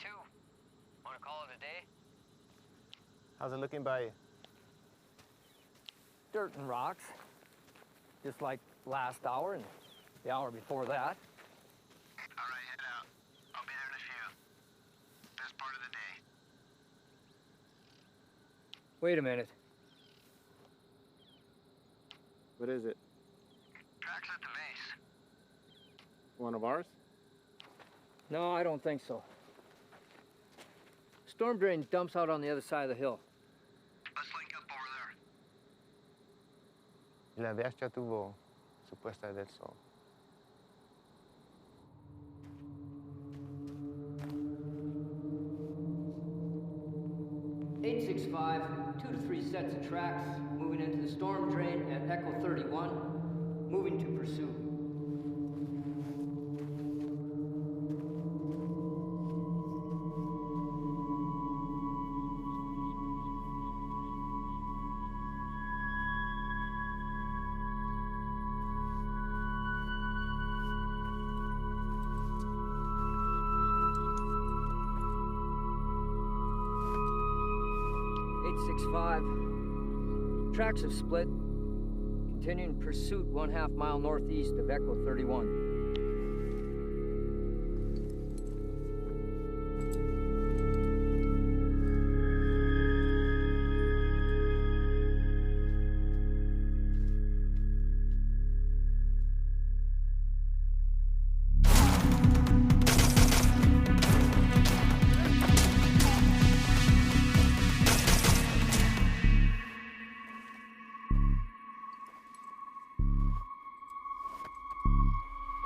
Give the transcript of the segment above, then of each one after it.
too. Want to call it a day? How's it looking by you? Dirt and rocks. Just like last hour and the hour before that. All right, head out. I'll be there in a few. Best part of the day. Wait a minute. What is it? Tracks at the base. One of ours? No, I don't think so. Storm drain dumps out on the other side of the hill. Let's link up over there. La bestia tuvo su puesta del sol. (865), 2 to 3 sets of tracks, moving into the storm drain at Echo 31, moving to pursuit. Tracks have split. Continuing pursuit 1/2 mile northeast of Echo 31.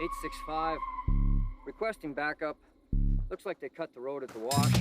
(865), requesting backup. Looks like they cut the road at the wash.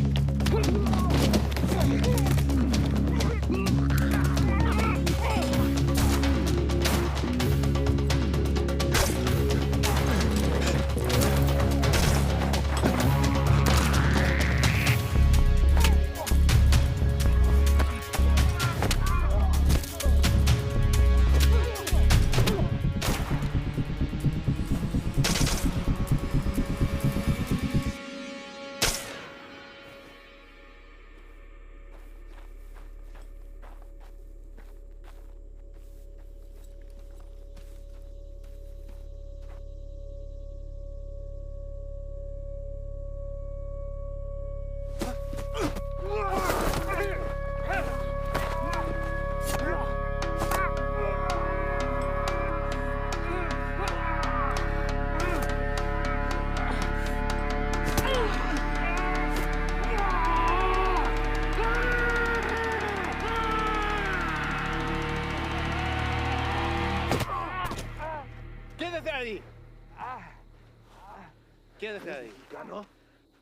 Quédate ahí. ¿No?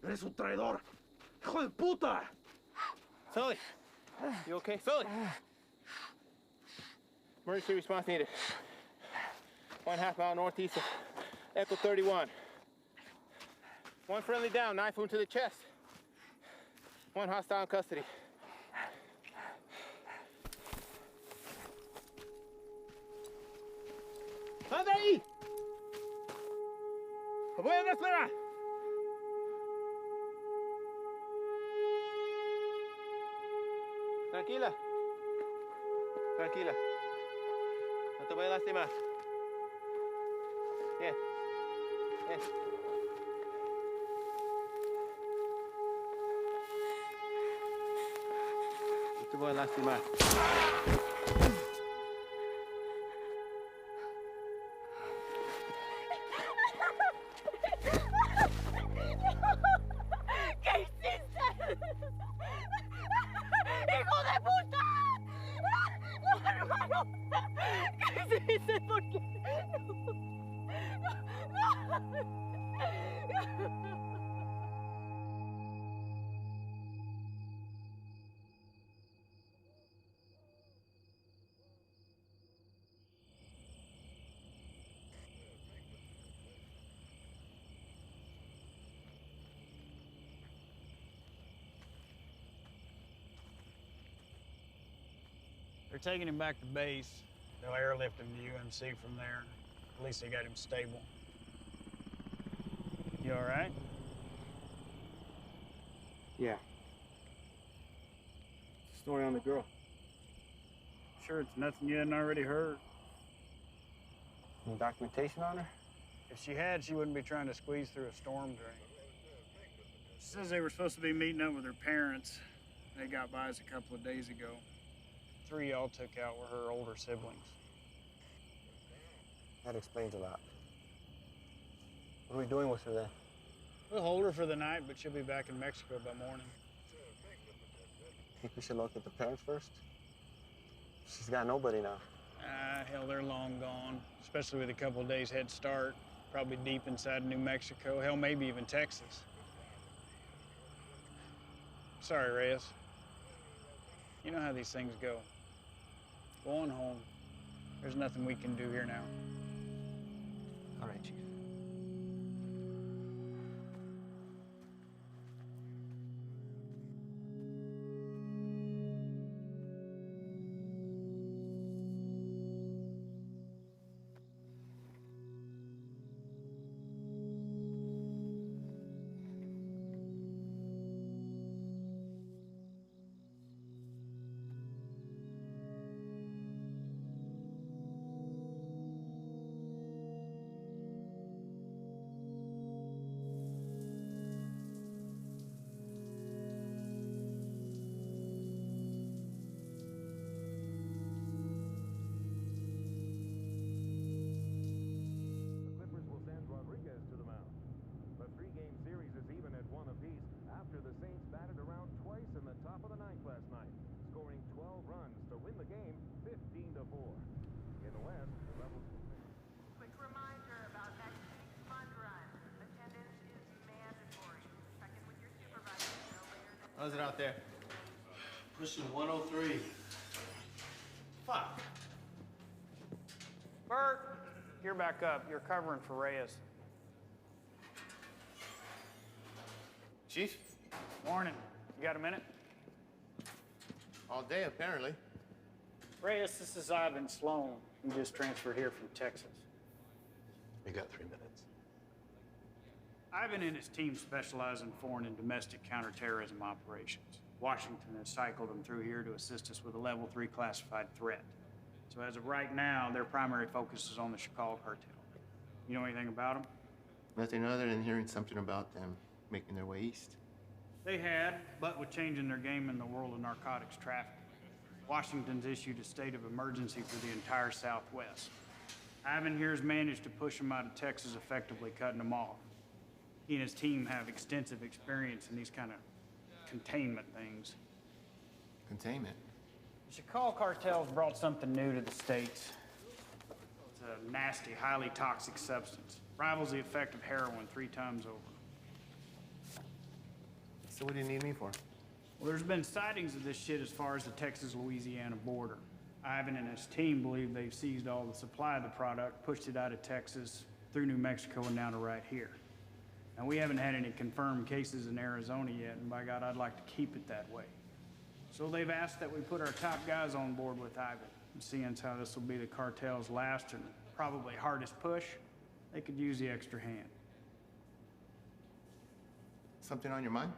Eres un traidor. ¡Hijo de puta! Sully, you okay? Sully! Emergency response needed. 1/2 mile northeast of Echo 31. One friendly down, knife wound to the chest. One hostile in custody. ¡Sal de ahí! ¡Te voy a desesperar! Tranquila. Tranquila. No te voy a lastimar. Bien. Bien. No te voy a lastimar. ¿Qué hiciste? ¡Hijo de puta! ¡No, hermano! ¿Qué hiciste? ¿Por qué? They're taking him back to base. They'll airlift him to UMC from there. At least they got him stable. You all right? Yeah. Story on the girl. Sure it's nothing you hadn't already heard. Any documentation on her? If she had, she wouldn't be trying to squeeze through a storm drain. She says they were supposed to be meeting up with her parents. They got by us a couple of days ago. 3 y'all took out were her older siblings. That explains a lot. What are we doing with her then? We'll hold her for the night, but she'll be back in Mexico by morning. Think we should locate the parents first? She's got nobody now. Hell, they're long gone, especially with a couple of days head start. Probably deep inside New Mexico, hell, maybe even Texas. Sorry, Reyes. You know how these things go. Go on home. There's nothing we can do here now. All right, Chief. How's it out there? Pushing 103. Fuck. Bert, you're back up. You're covering for Reyes. Chief? Morning. You got a minute? All day, apparently. Reyes, this is Ivan Sloan. He just transferred here from Texas. You got 3 minutes. Ivan and his team specialize in foreign and domestic counterterrorism operations. Washington has cycled them through here to assist us with a level 3 classified threat. So as of right now, their primary focus is on the Chicago cartel. You know anything about them? Nothing other than hearing something about them making their way east. They had, but with changing their game in the world of narcotics trafficking, Washington's issued a state of emergency for the entire Southwest. Ivan here has managed to push them out of Texas, effectively cutting them off. He and his team have extensive experience in these kind of containment things. Containment? The Chicago cartel's brought something new to the States. It's a nasty, highly toxic substance. Rivals the effect of heroin 3 times over. So what do you need me for? Well, there's been sightings of this shit as far as the Texas-Louisiana border. Ivan and his team believe they've seized all the supply of the product, pushed it out of Texas, through New Mexico, and down to right here. Now, we haven't had any confirmed cases in Arizona yet, and by God, I'd like to keep it that way. So they've asked that we put our top guys on board with Ivan. And seeing as how this will be the cartel's last and probably hardest push, they could use the extra hand. Something on your mind?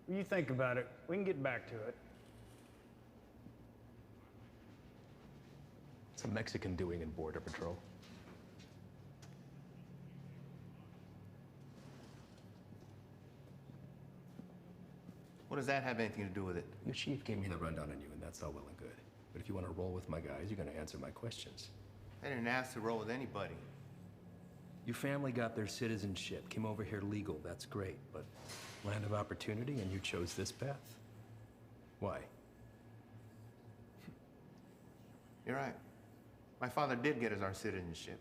When you think about it, we can get back to it. What's a Mexican doing in Border Patrol? What does that have anything to do with it? Your chief gave me the rundown on you, and that's all well and good. But if you want to roll with my guys, you're going to answer my questions. I didn't ask to roll with anybody. Your family got their citizenship, came over here legal, that's great. But land of opportunity, and you chose this path? Why? You're right. My father did get us our citizenship,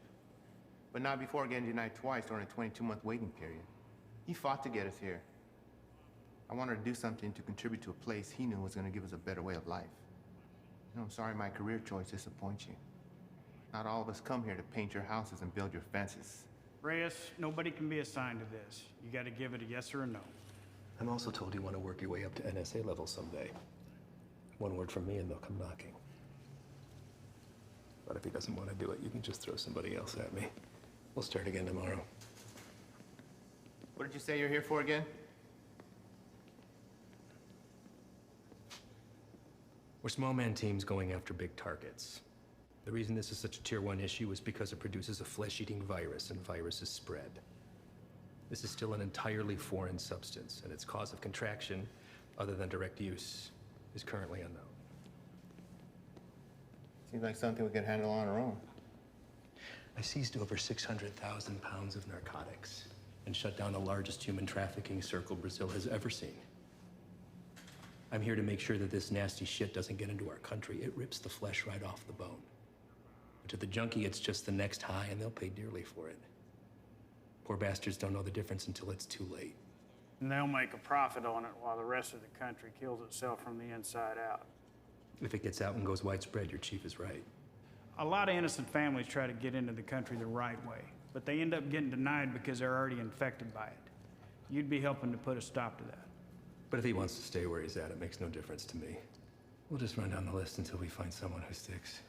but not before getting denied twice during a 22-month waiting period. He fought to get us here. I wanted to do something to contribute to a place he knew was going to give us a better way of life. You know, I'm sorry my career choice disappoints you. Not all of us come here to paint your houses and build your fences. Reyes, nobody can be assigned to this. You got to give it a yes or a no. I'm also told you want to work your way up to NSA level someday. One word from me and they'll come knocking. But if he doesn't want to do it, you can just throw somebody else at me. We'll start again tomorrow. What did you say you're here for again? We're small man teams going after big targets. The reason this is such a tier 1 issue is because it produces a flesh-eating virus, and viruses spread. This is still an entirely foreign substance, and its cause of contraction, other than direct use, is currently unknown. Seems like something we could handle on our own. I seized over 600,000 pounds of narcotics and shut down the largest human trafficking circle Brazil has ever seen. I'm here to make sure that this nasty shit doesn't get into our country. It rips the flesh right off the bone. But to the junkie, it's just the next high, and they'll pay dearly for it. Poor bastards don't know the difference until it's too late. And they'll make a profit on it while the rest of the country kills itself from the inside out. If it gets out and goes widespread, your chief is right. A lot of innocent families try to get into the country the right way, but they end up getting denied because they're already infected by it. You'd be helping to put a stop to that. But if he wants to stay where he's at, it makes no difference to me. We'll just run down the list until we find someone who sticks.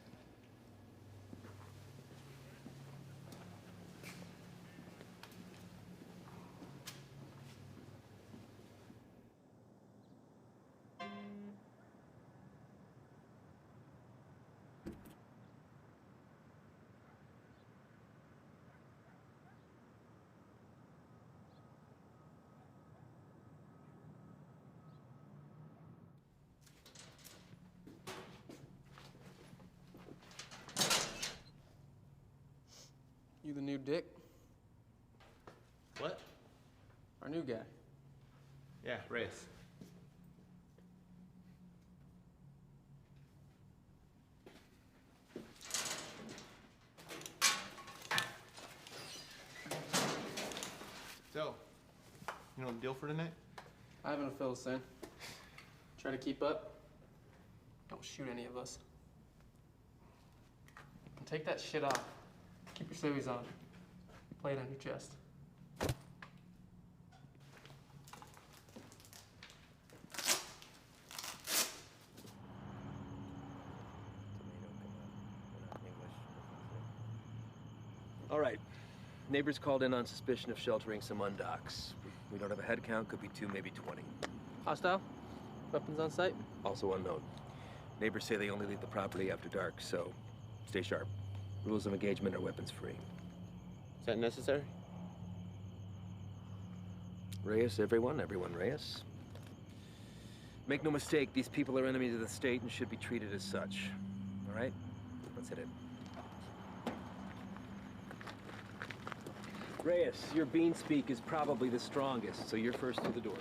You the new Dick? What? Our new guy. Yeah, Reyes. So, you know the deal for tonight? I haven't a fill, Sin. Try to keep up. Don't shoot any of us. And take that shit off. Keep your civvies on. Play it on your chest. All right. Neighbors called in on suspicion of sheltering some undocks. We don't have a head count, could be 2, maybe 20. Hostile? Weapons on site? Also unknown. Neighbors say they only leave the property after dark, so stay sharp. Rules of engagement are weapons free. Is that necessary? Reyes, everyone Reyes. Make no mistake, these people are enemies of the state and should be treated as such. All right? Let's hit it. Reyes, your bean speak is probably the strongest, so you're first through the door.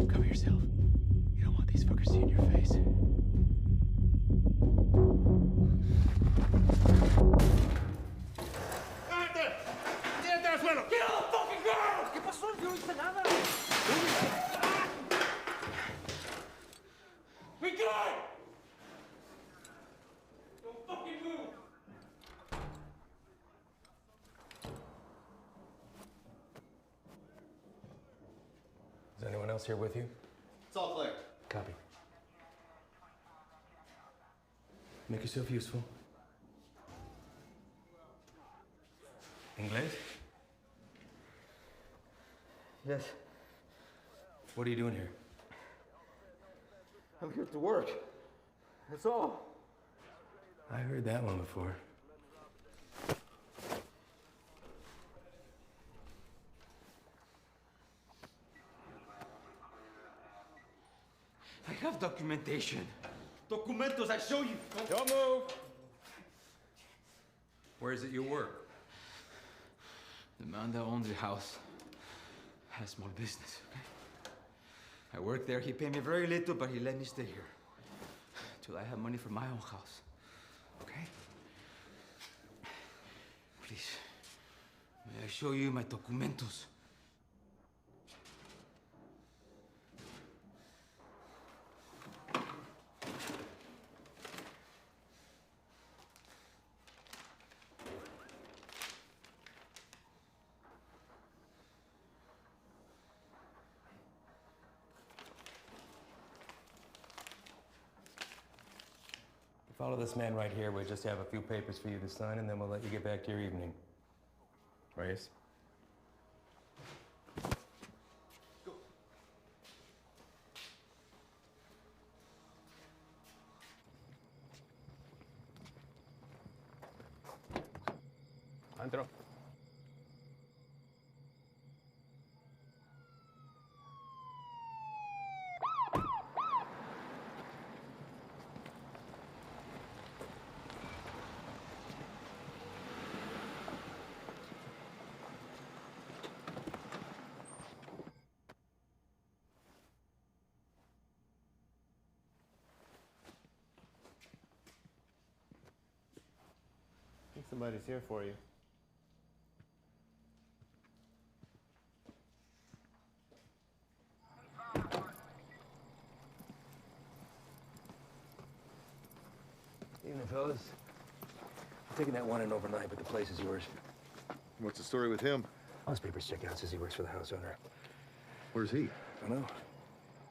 Cover yourself. You don't want these fuckers seeing your face. ¡Tírate al suelo! ¡Tira a la fucking girl! ¿Qué pasó? Yo no hice nada. We good! Don't fucking move! Is anyone else here with you? It's all clear. Copy. Make yourself useful. Inglés? Yes, What are you doing here? I'm here to work. That's all. I heard that one before. I have documentation. Documentos, I show you. Don't move! Where is it you work? The man that owns the house has a small business, okay? I work there. He paid me very little, but he let me stay here till I have money for my own house. Okay? Please, may I show you my documentos? Follow this man right here. We'll just have a few papers for you to sign, and then we'll let you get back to your evening. Reyes? Go. Andro. I think somebody's here for you. Evening, fellas. I'm taking that one in overnight, but the place is yours. What's the story with him? All his papers check out. Says he works for the house owner. Where's he? I don't know.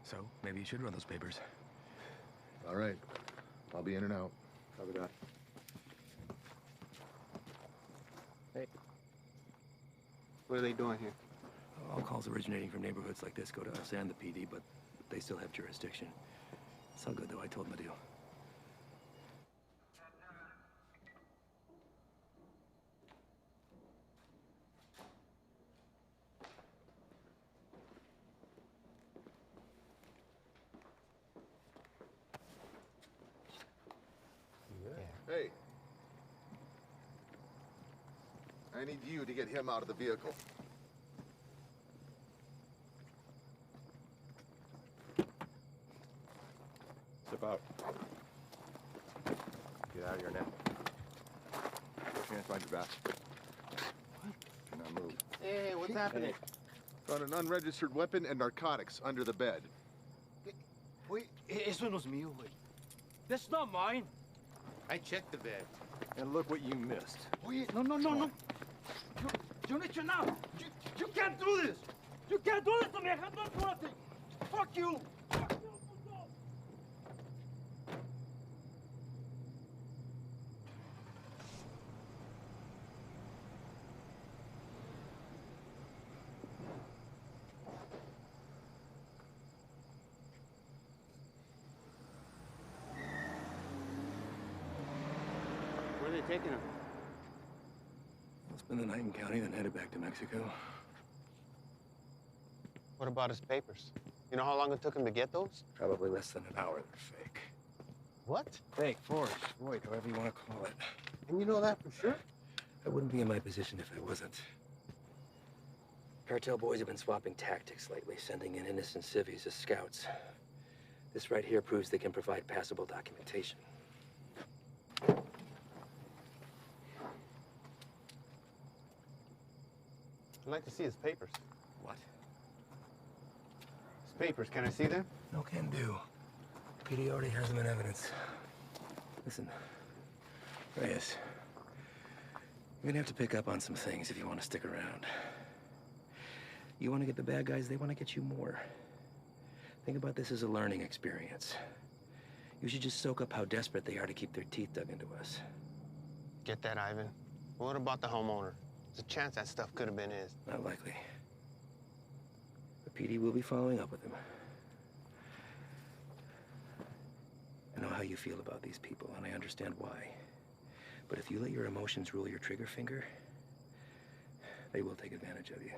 So, maybe you should run those papers. All right. I'll be in and out. Copy that. Hey. What are they doing here? All calls originating from neighborhoods like this go to us and the PD, but they still have jurisdiction. It's all good, though. I told them the deal. Hey. I need you to get him out of the vehicle. Step out. Get out of here now. Can't find your badge. What? Cannot move. Hey, what's happening? Found an unregistered weapon and narcotics under the bed. Wait, eso no es mío, güey. That's not mine. I checked the bed. And look what you missed. Wait, no. You don't need to now. You can't do this. You can't do this to me. I have not done nothing. Fuck you. Fuck you. Where are they taking him? I'll spend the night in county, then headed back to Mexico. What about his papers? You know how long it took him to get those? Probably less than an hour. They're fake. What? Fake, forged, void, however you want to call it. And you know that for sure? I wouldn't be in my position if I wasn't. Cartel boys have been swapping tactics lately, sending in innocent civvies as scouts. This right here proves they can provide passable documentation. I'd like to see his papers. What? His papers, can I see them? No can do. PD already has them in evidence. Listen, Reyes, you're gonna have to pick up on some things if you want to stick around. You want to get the bad guys, they want to get you more. Think about this as a learning experience. You should just soak up how desperate they are to keep their teeth dug into us. Get that, Ivan. What about the homeowner? There's a chance that stuff could have been his. Not likely. The PD will be following up with him. I know how you feel about these people, and I understand why. But if you let your emotions rule your trigger finger, they will take advantage of you.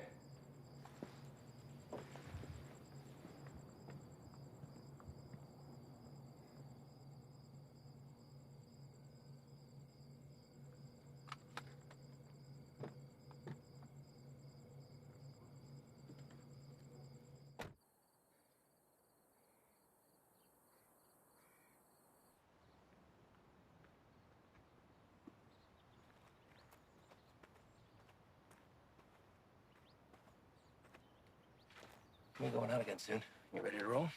We're going out again soon. You ready to roll?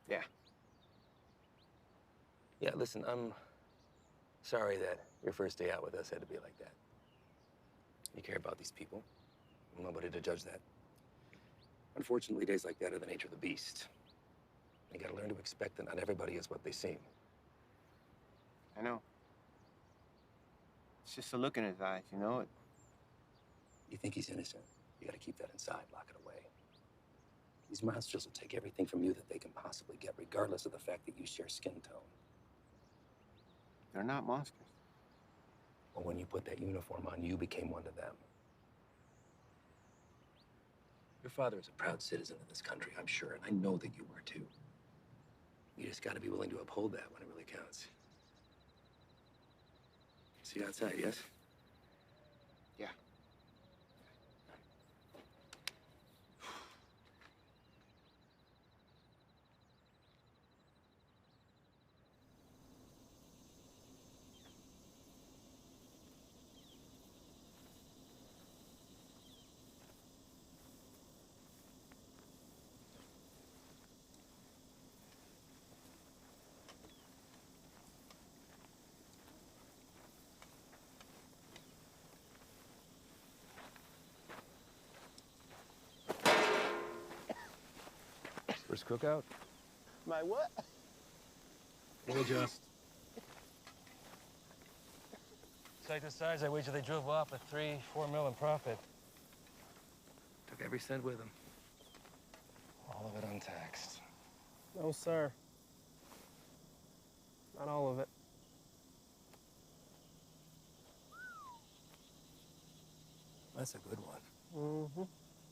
Yeah. Yeah, listen, I'm sorry that your first day out with us had to be like that. You care about these people. I'm nobody to judge that. Unfortunately, days like that are the nature of the beast. You gotta learn to expect that not everybody is what they seem. I know. It's just a look in his eyes, you know? You think he's innocent? You gotta keep that inside, lock it away. These monsters will take everything from you that they can possibly get, regardless of the fact that you share skin tone. They're not monsters. Well, when you put that uniform on, you became one of them. Your father is a proud citizen of this country, I'm sure, and I know that you are too. You just gotta be willing to uphold that when it really counts. See you outside, yes? Yeah. First cookout? My what? We'll adjust. Take the size, I wager they drove off with 3-4 mil in profit. Took every cent with them. All of it untaxed. No, sir. Not all of it. That's a good one. Mm-hmm.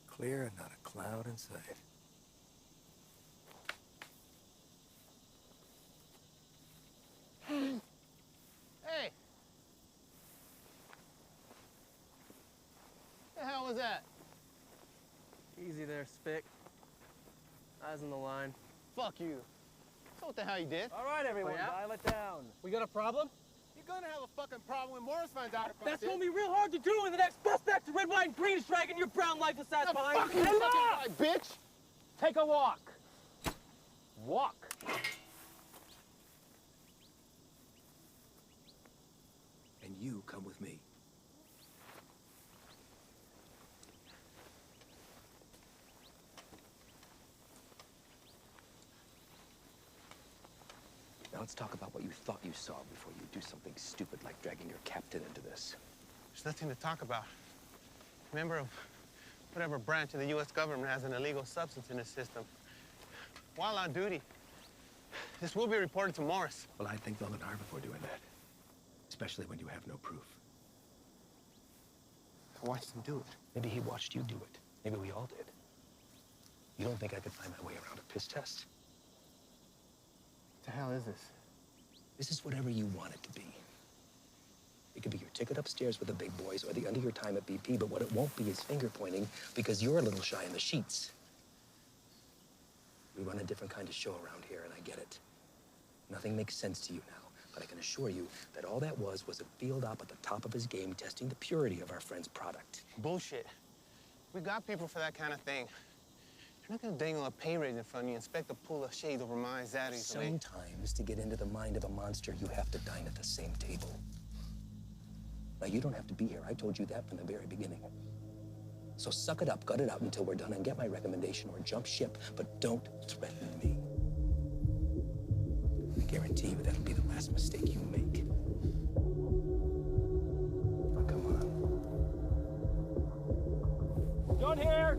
Clear and not a cloud in sight. Hey! The hell was that? Easy there, Spick. Eyes on the line. Fuck you. So what the hell you did? All right, everyone, Oh, yeah? dial it down. We got a problem? You're gonna have a fucking problem when Morris finds out about That's this. gonna be real hard to do when the next suspect to red, white, and green is dragging your brown life aside behind. Fuck you, fucking guy, bitch! Take a walk. Walk. And you come with me. Now let's talk about what you thought you saw before you do something stupid like dragging your captain into this. There's nothing to talk about. Member of whatever branch of the U.S. government has an illegal substance in its system. While on duty, this will be reported to Morris. Well, I'd think long and hard before doing that. Especially when you have no proof. I watched him do it. Maybe he watched you do it. Maybe we all did. You don't think I could find my way around a piss test? What the hell is this? This is whatever you want it to be. It could be your ticket upstairs with the big boys or the end of your time at BP, but what it won't be is finger pointing because you're a little shy in the sheets. We run a different kind of show around here, and I get it. Nothing makes sense to you now, but I can assure you that all that was a field op at the top of his game testing the purity of our friend's product. Bullshit. We got people for that kind of thing. You're not gonna dangle a pay raise in front of you and expect to pull a shade over my eyes out easily. Sometimes, to get into the mind of a monster, you have to dine at the same table. Now, you don't have to be here. I told you that from the very beginning. So suck it up, gut it out until we're done and get my recommendation or jump ship, but don't threaten me. I guarantee you that'll be the last mistake you make. Oh, come on. John here!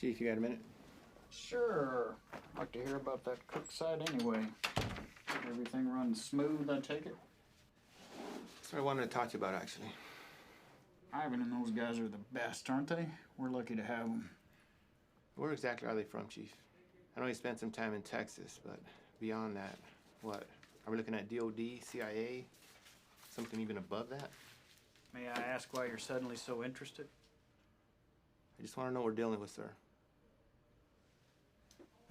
Chief, you got a minute? Sure. I'd like to hear about that cook site anyway. Everything runs smooth, I take it? That's what I wanted to talk to you about, actually. Ivan and those guys are the best, aren't they? We're lucky to have them. Where exactly are they from, Chief? I know you spent some time in Texas, but beyond that, what? Are we looking at DOD, CIA, something even above that? May I ask why you're suddenly so interested? I just want to know what we're dealing with, sir.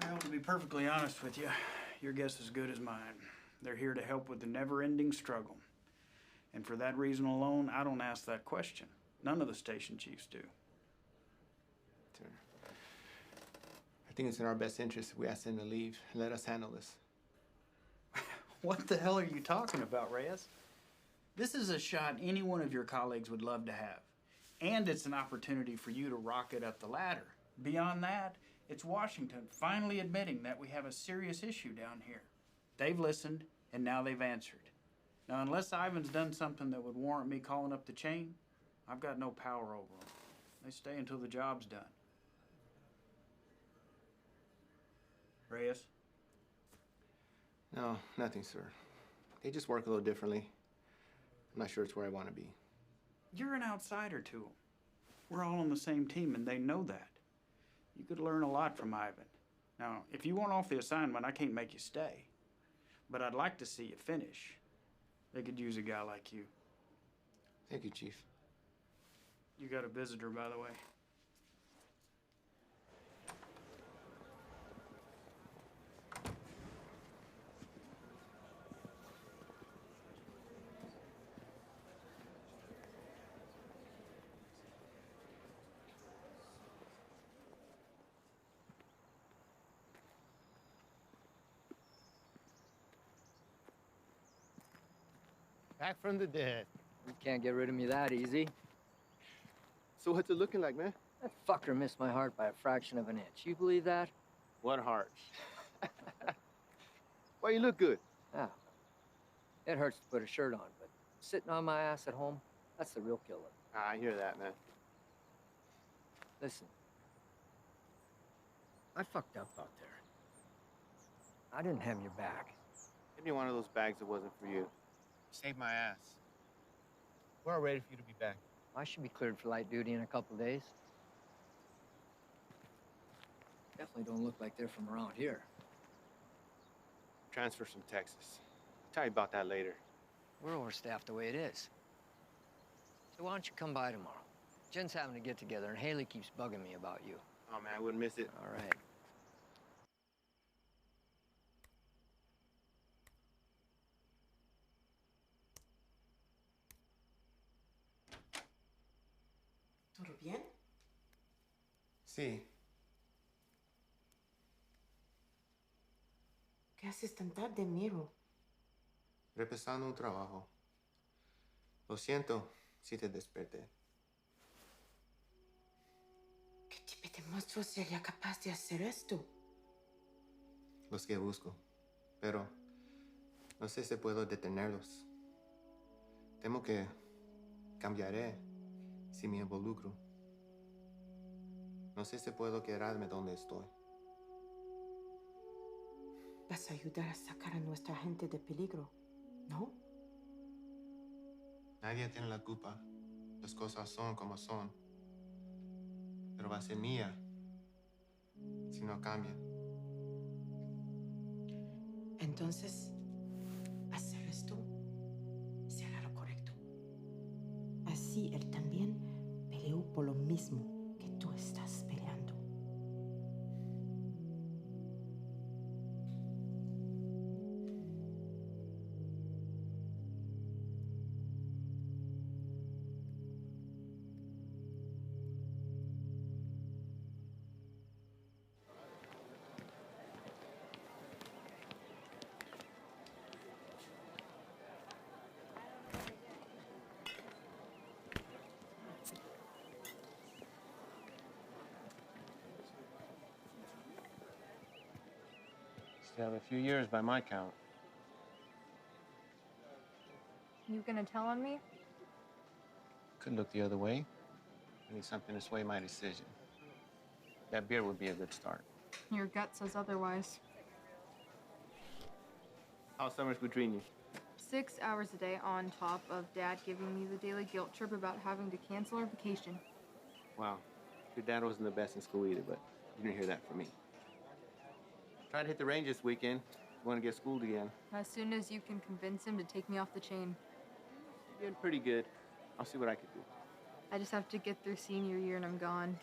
Well, to be perfectly honest with you, your guess is as good as mine. They're here to help with the never-ending struggle. And for that reason alone, I don't ask that question. None of the station chiefs do. Sir, I think it's in our best interest if we ask them to leave and let us handle this. What the hell are you talking about, Reyes? This is a shot any one of your colleagues would love to have. And it's an opportunity for you to rocket up the ladder. Beyond that, it's Washington finally admitting that we have a serious issue down here. They've listened, and now they've answered. Now, unless Ivan's done something that would warrant me calling up the chain, I've got no power over them. They stay until the job's done. Reyes? No, nothing, sir. They just work a little differently. I'm not sure it's where I want to be. You're an outsider to them. We're all on the same team, and they know that. You could learn a lot from Ivan. Now, if you want off the assignment, I can't make you stay. But I'd like to see you finish. They could use a guy like you. Thank you, Chief. You got a visitor, by the way. Back from the dead. You can't get rid of me that easy. So what's it looking like, man? That fucker missed my heart by a fraction of an inch. You believe that? What heart? Why, you look good. Yeah. It hurts to put a shirt on, but sitting on my ass at home, that's the real killer. I hear that, man. Listen. I fucked up out there. I didn't have your back. Give me one of those bags that wasn't for you. Saved my ass. We're all ready for you to be back. I should be cleared for light duty in a couple days. Definitely don't look like they're from around here. Transfers from Texas. I'll tell you about that later. We're overstaffed the way it is. So why don't you come by tomorrow? Jen's having a get-together, and Haley keeps bugging me about you. Oh, man, I wouldn't miss it. All right. ¿Todo bien? Sí. ¿Qué haces tan tarde, Miro? Repasando un trabajo. Lo siento si te desperté. ¿Qué tipo de monstruo sería capaz de hacer esto? Los que busco. Pero no sé si puedo detenerlos. Temo que cambiaré si me involucro. No sé si puedo quedarme donde estoy. Vas a ayudar a sacar a nuestra gente de peligro, ¿no? Nadie tiene la culpa. Las cosas son como son. Pero va a ser mía si no cambian. Entonces, hacer esto será lo correcto. Así él también peleó por lo mismo que tú estás peleando. Still have a few years by my count. You gonna tell on me? Could look the other way. I need something to sway my decision. That beer would be a good start. Your gut says otherwise. How's summers between you? 6 hours a day on top of Dad giving me the daily guilt trip about having to cancel our vacation. Wow. Your dad wasn't the best in school either, but you didn't hear that from me. Try to hit the range this weekend. You want to get schooled again. As soon as you can convince him to take me off the chain. You're getting pretty good. I'll see what I can do. I just have to get through senior year and I'm gone.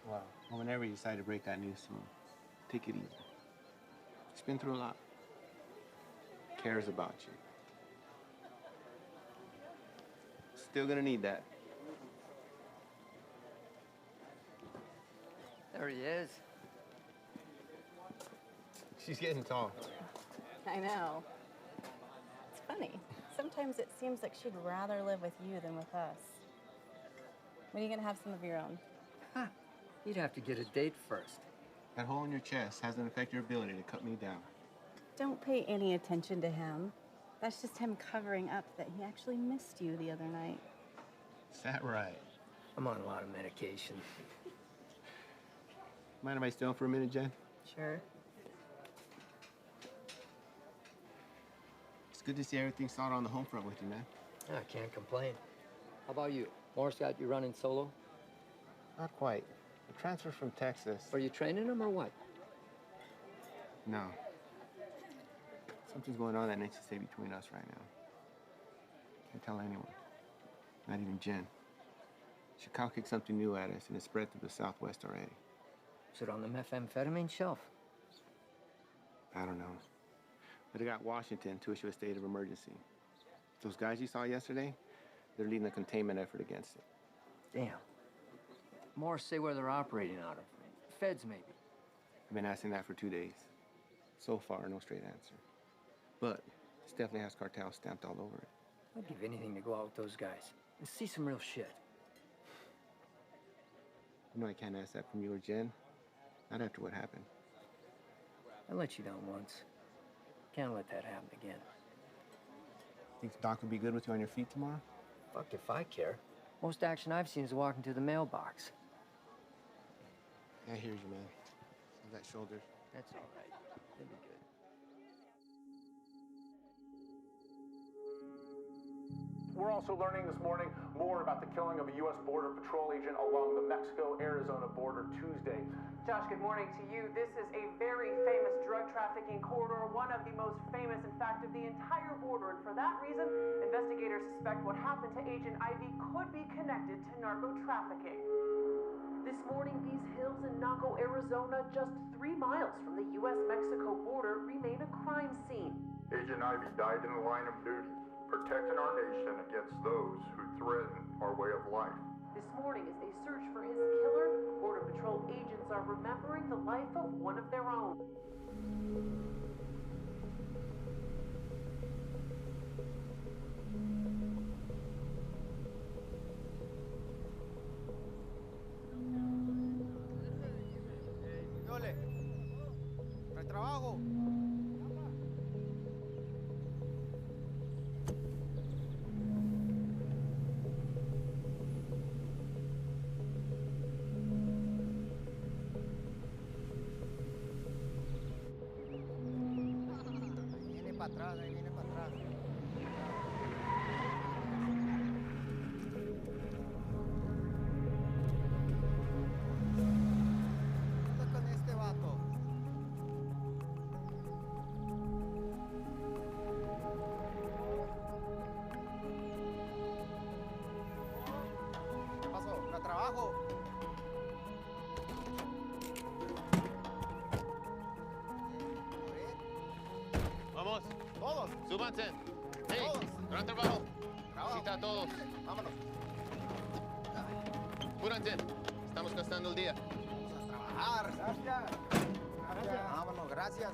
Wow. Well, whenever you decide to break that news to me, take it easy. He's been through a lot. Cares about you. Still gonna need that. There he is. She's getting tall. I know. It's funny. Sometimes it seems like she'd rather live with you than with us. When are you gonna have some of your own? Huh. You'd have to get a date first. That hole in your chest hasn't affected your ability to cut me down. Don't pay any attention to him. That's just him covering up that he actually missed you the other night. Is that right? I'm on a lot of medication. Mind if I stay on for a minute, Jen? Sure. It's good to see everything sorted on the home front with you, man. I can't complain. How about you? Morris got you running solo? Not quite. I transferred from Texas. Are you training him or what? No. Something's going on that needs to stay between us right now. Can't tell anyone. Not even Jen. Chicago kicked something new at us, and it spread through the Southwest already. Is it on the methamphetamine shelf? I don't know. But it got Washington to issue a state of emergency. Those guys you saw yesterday, they're leading a containment effort against it. Damn. Morris say where they're operating out of. Feds, maybe. I've been asking that for 2 days. So far, no straight answer. But this definitely has cartel stamped all over it. I'd give anything to go out with those guys and see some real shit. You know I can't ask that from you or Jen. Not after what happened. I let you down once. Can't let that happen again. Think Doc would be good with you on your feet tomorrow? Fuck if I care. Most action I've seen is walking to the mailbox. I hear you, man. That shoulder. That's all right. It'll be good. We're also learning this morning more about the killing of a U.S. Border Patrol agent along the Mexico-Arizona border Tuesday. Josh, good morning to you. This is a very famous drug trafficking corridor, one of the most famous, in fact, of the entire border. And for that reason, investigators suspect what happened to Agent Ivy could be connected to narco trafficking. This morning, these hills in Naco, Arizona, just 3 miles from the U.S.-Mexico border, remain a crime scene. Agent Ivy died in the line of duty, protecting our nation against those who threaten our way of life. This morning, as they search for his killer, Border Patrol agents are remembering the life of one of their own. Yole, no hay trabajo. Ahí viene para atrás. ¿Qué onda con este vato? ¿Qué pasó? ¿No trabajo? Vamos. Todos. Súbanse. Hey, Todos. gran trabajo. Trabajo. Cita a todos. Vámonos. Apúrense. Estamos gastando el día. Vamos a trabajar. Gracias. Gracias. Vámonos, gracias.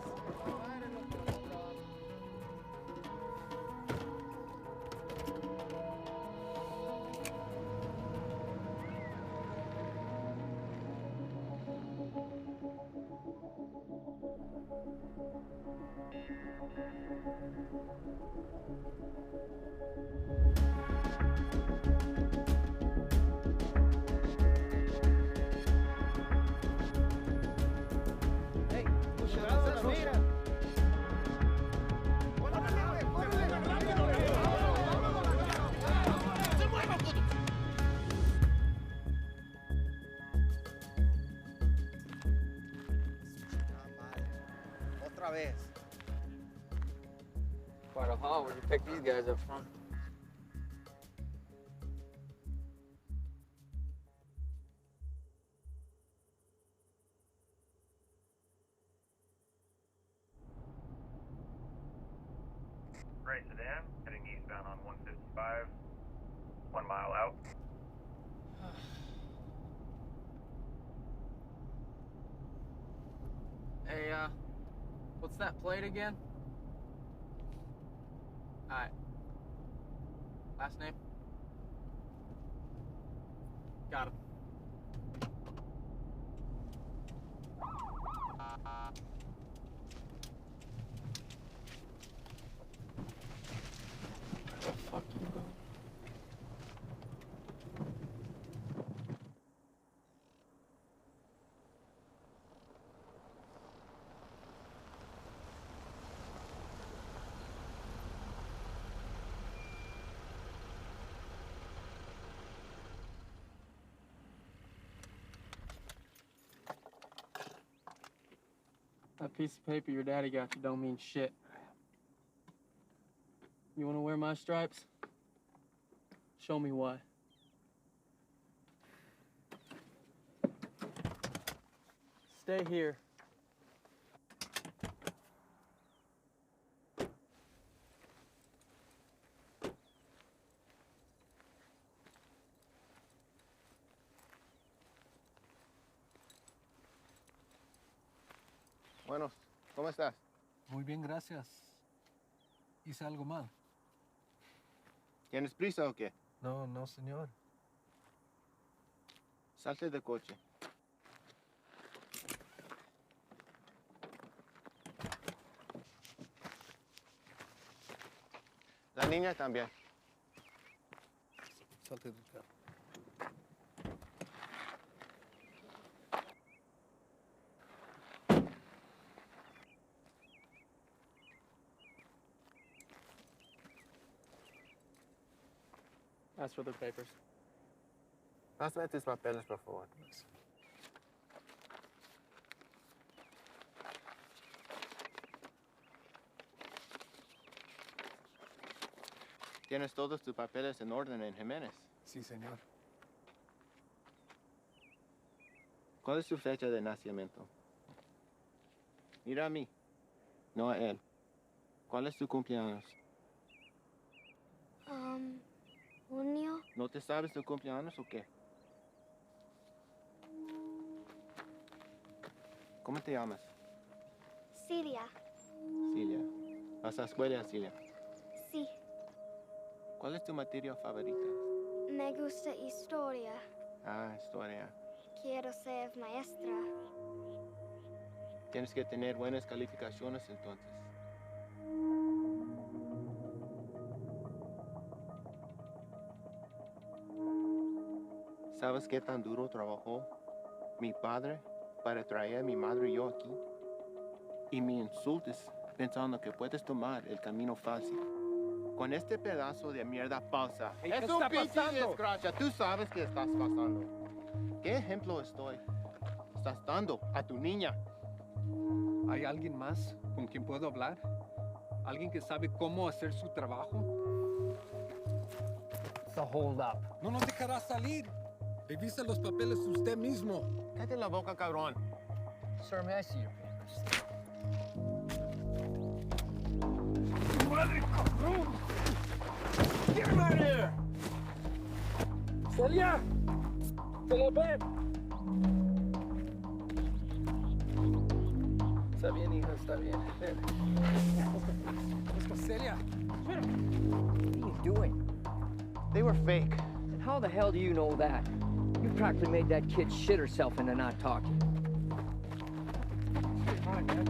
tell where you picked these guys up from. Gray sedan, heading eastbound on 155, 1 mile out. Hey, what's that plate again? Alright. Last name? Got him. Fuck you, bro. That piece of paper your daddy got you don't mean shit. You wanna wear my stripes? Show me why. Stay here. Bueno, ¿cómo estás? Muy bien, gracias. ¿Hice algo mal? ¿Tienes prisa o qué? No, no, señor. Salte del coche. La niña también. Salte del carro. Ask for the papers. Pásame tus papeles, por favor. ¿Tienes todos tus papeles en orden en Jiménez? Sí, señor. ¿Cuál es su fecha de nacimiento? Mira a mí, no a él. ¿Cuál es tu cumpleaños? Junio. ¿No te sabes tu cumpleaños o qué? ¿Cómo te llamas? Siria. Cilia. ¿Vas a escuela, Cilia? Sí. ¿Cuál es tu materia favorita? Me gusta historia. Ah, historia. Quiero ser maestra. Tienes que tener buenas calificaciones entonces. ¿Sabes qué tan duro trabajó mi padre para traer a mi madre y yo aquí? Y me insultas pensando que puedes tomar el camino fácil. Con este pedazo de mierda falsa. Hey, es ¿qué un está pinche pasando? desgracia. Tú sabes que estás pasando. ¿Qué ejemplo estás dando a tu niña? ¿Hay alguien más con quien puedo hablar? ¿Alguien que sabe cómo hacer su trabajo? It's a hold up. No nos dejará salir. Revisa los papeles usted mismo. Cállate la boca, cabrón. Sir, may I see your papers? ¡Madre, cabrón! Get him out of here! ¡Celia! ¡Celia, ven! Está bien, hija, está bien. Ven. Celia. What are you doing? They were fake. And how the hell do you know that? You practically made that kid shit herself into not talking. All right, man.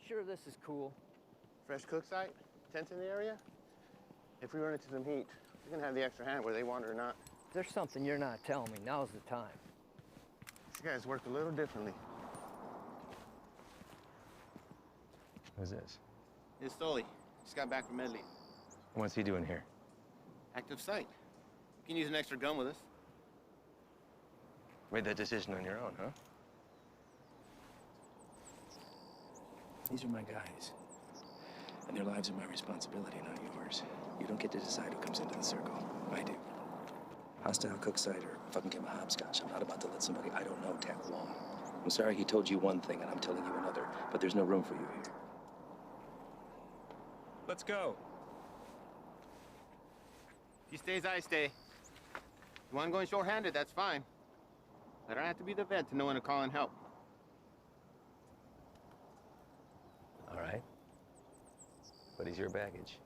sure this is cool? Fresh cook site? Tents in the area? If we run into some heat, we can have the extra hand whether they want it or not. There's something you're not telling me. Now's the time. These guys work a little differently. Who's this? It's Stoli. Just got back from Medley. What's he doing here? Active site. You can use an extra gun with us. Made that decision on your own, huh? These are my guys. And their lives are my responsibility, not yours. You don't get to decide who comes into the circle. I do. Hostile cook site or fucking give a hopscotch. I'm not about to let somebody I don't know tag along. I'm sorry he told you one thing and I'm telling you another, but there's no room for you here. Let's go. He stays, I stay. You want going short-handed, that's fine. I don't have to be the vet to know when to call and help. All right. What is your baggage?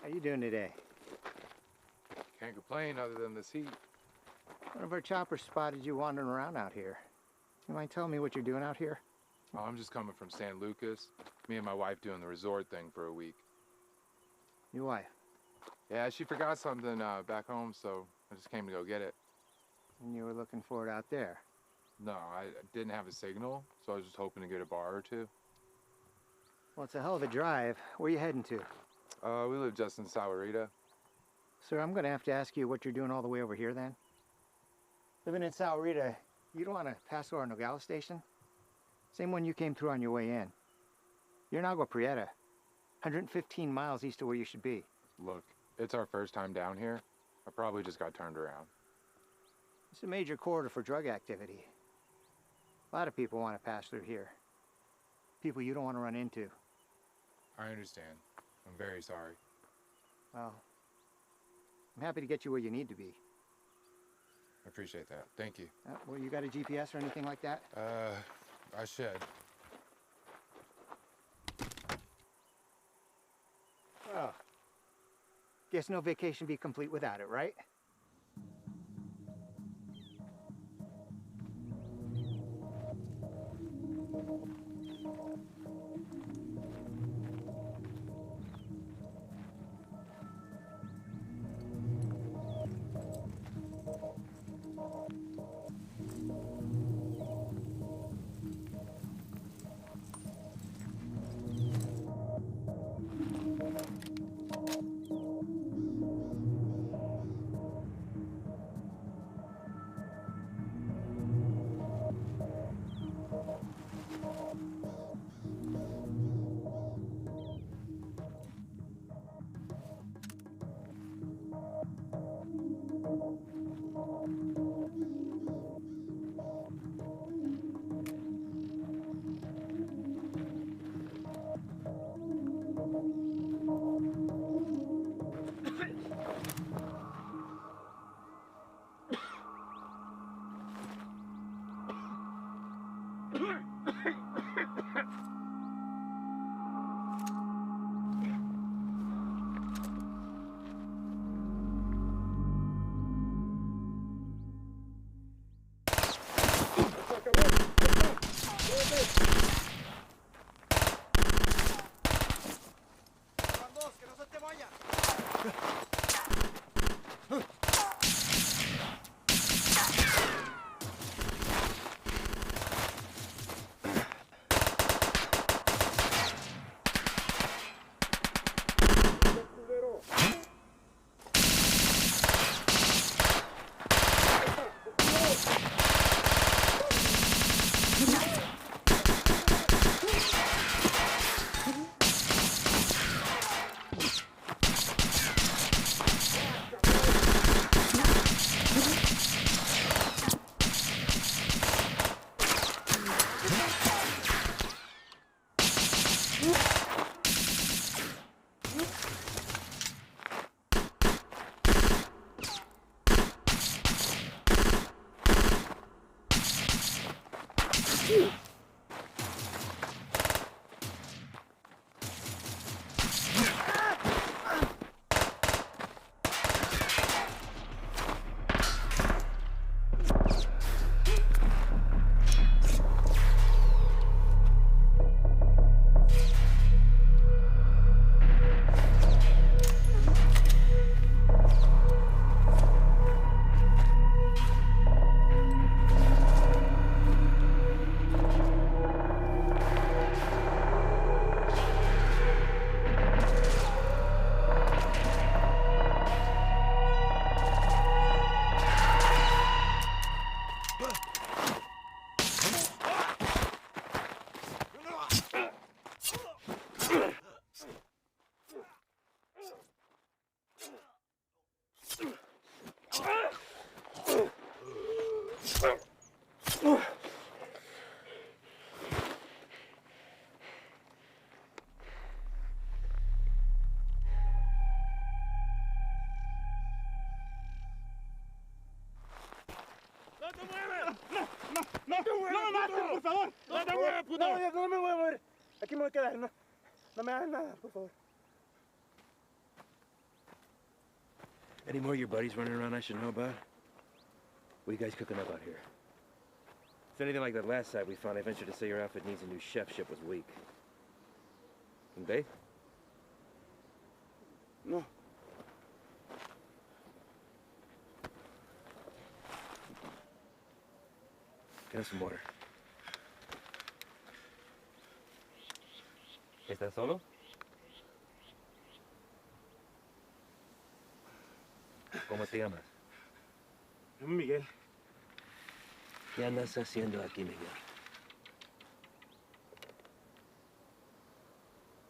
How you doing today? Can't complain other than this heat. One of our choppers spotted you wandering around out here. You mind telling me what you're doing out here? Oh, I'm just coming from San Lucas. Me and my wife doing the resort thing for a week. Your wife? Yeah, she forgot something back home, so I just came to go get it. And you were looking for it out there? No, I didn't have a signal, so I was just hoping to get a bar or two. Well, it's a hell of a drive. Where are you heading to? We live just in Sahuarita. Sir, I'm going to have to ask you what you're doing all the way over here, then. Living in Sahuarita, you don't want to pass through our Nogales station? Same one you came through on your way in. You're in Agua Prieta, 115 miles east of where you should be. Look, it's our first time down here. I probably just got turned around. It's a major corridor for drug activity. A lot of people want to pass through here. People you don't want to run into. I understand. I'm very sorry. Well, I'm happy to get you where you need to be. I appreciate that. Thank you. Well, you got a GPS or anything like that? I should. Oh. Guess no vacation be complete without it, right? No me voy a mover. Aquí me voy a quedar. No me hagas nada, por favor. Any more of your buddies running around I should know about? What are you guys cooking up out here? If anything like that last site we found, I venture to say your outfit needs a new chef. Ship was weak. And they? No. Get us some water. ¿Estás solo? ¿Cómo te llamas? Miguel. ¿Qué andas haciendo aquí, Miguel?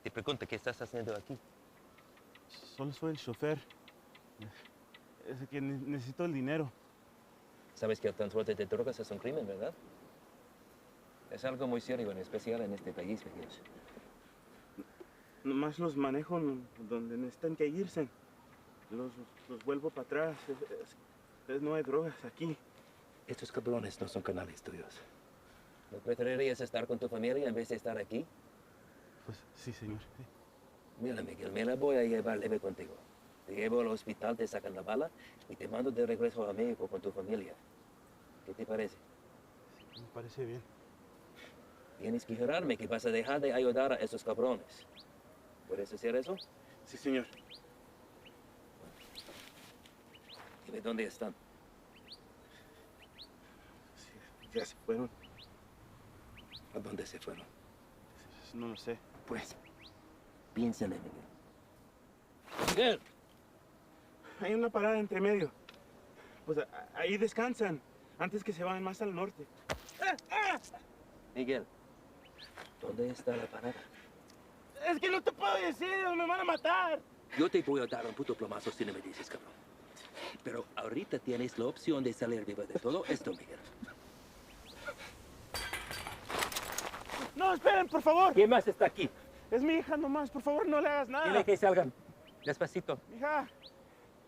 Te pregunto, ¿qué estás haciendo aquí? Solo soy el chofer. Es que necesito el dinero. Sabes que el transporte de drogas es un crimen, ¿verdad? Es algo muy serio, en especial en este país, Miguel. Nomás los manejo donde necesitan que irse. Los vuelvo para atrás. No hay drogas aquí. Estos cabrones no son canales tuyos. ¿No preferirías estar con tu familia en vez de estar aquí? Pues sí, señor. Sí. Mira, Miguel, me la voy a llevar leve contigo. Te llevo al hospital, te sacan la bala y te mando de regreso a México con tu familia. ¿Qué te parece? Sí, me parece bien. Tienes que jurarme que vas a dejar de ayudar a esos cabrones. ¿Puedes hacer eso? Sí, señor. Dime dónde están. Sí, ya se fueron. ¿A dónde se fueron? No lo sé. Pues, piénsale, Miguel. ¡Miguel! Hay una parada entre medio. Pues ahí descansan, antes que se vayan más al norte. Miguel, ¿dónde está la parada? Es que no te puedo decir, me van a matar. Yo te voy a dar un puto plomazo si no me dices, cabrón. Pero ahorita tienes la opción de salir vivo de todo esto, Miguel. No, esperen, por favor. ¿Quién más está aquí? Es mi hija nomás, por favor, no le hagas nada. Dile que salgan. Despacito.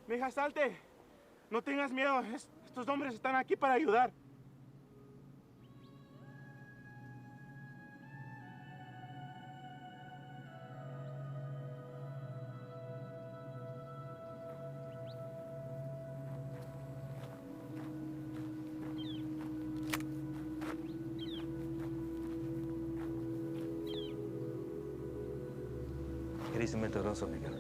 Mija, salte. No tengas miedo, estos hombres están aquí para ayudar. Eres un mentiroso, Miguel.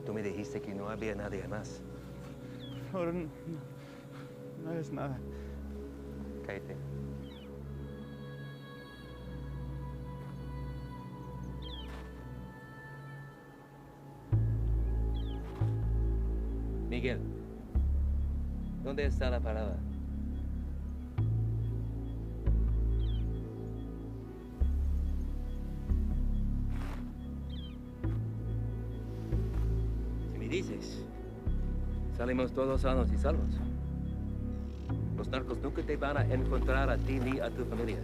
Tú me dijiste que no había nadie más. Ahora no es nada. Cállate. Miguel, ¿dónde está la parada? Si me dices, salimos todos sanos y salvos. Los narcos nunca te van a encontrar a ti ni a tu familia.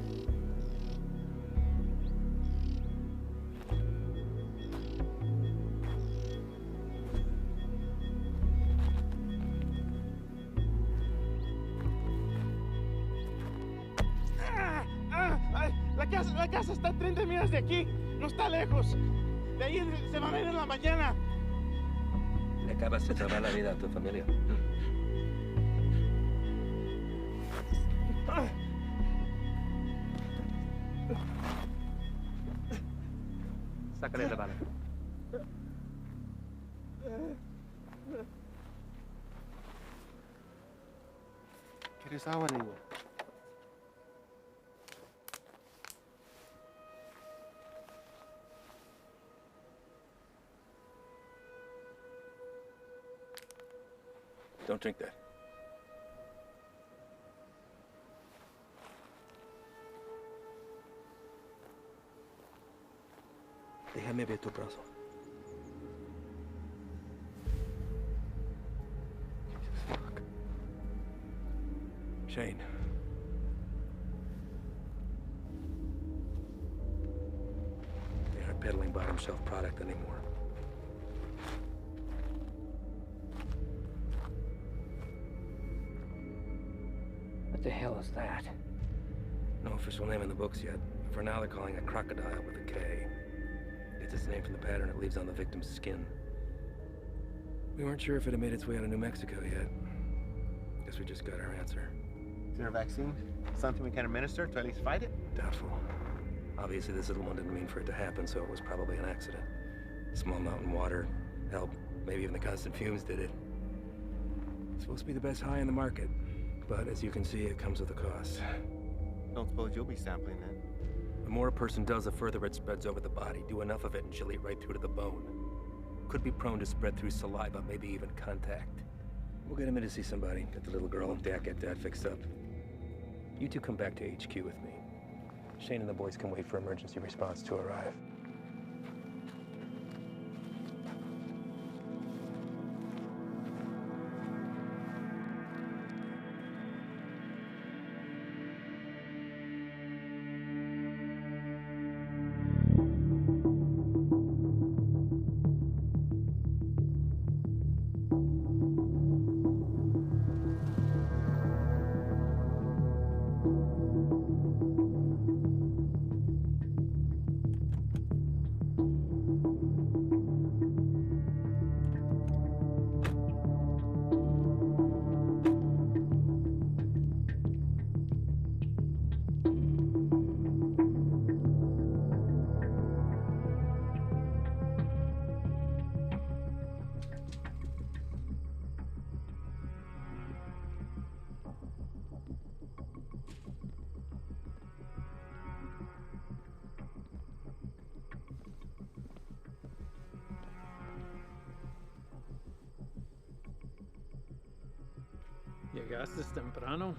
La casa está a 30 millas de aquí. No está lejos. De ahí se van a ir en la mañana. Le acabas de salvar la vida a tu familia. Sácale la bala. ¿Quieres agua, niño? Don't drink that. Déjame ver tu brazo. Fuck. Shane. They aren't peddling bottom shelf product anymore. What the hell is that? No official name in the books yet. For now, they're calling it crocodile with a K. It's its name from the pattern it leaves on the victim's skin. We weren't sure if it had made its way out of New Mexico yet. Guess we just got our answer. Is there a vaccine? Something we can administer to at least fight it? Doubtful. Obviously, this little one didn't mean for it to happen, so it was probably an accident. Small mountain water, hell, maybe even the constant fumes did it. It's supposed to be the best high in the market, but as you can see, it comes with a cost. Don't suppose you'll be sampling then? The more a person does, the further it spreads over the body. Do enough of it and she'll eat right through to the bone. Could be prone to spread through saliva, maybe even contact. We'll get him in to see somebody. Get the little girl and Dak get that fixed up. You two come back to HQ with me. Shane and the boys can wait for emergency response to arrive. Llegaste temprano.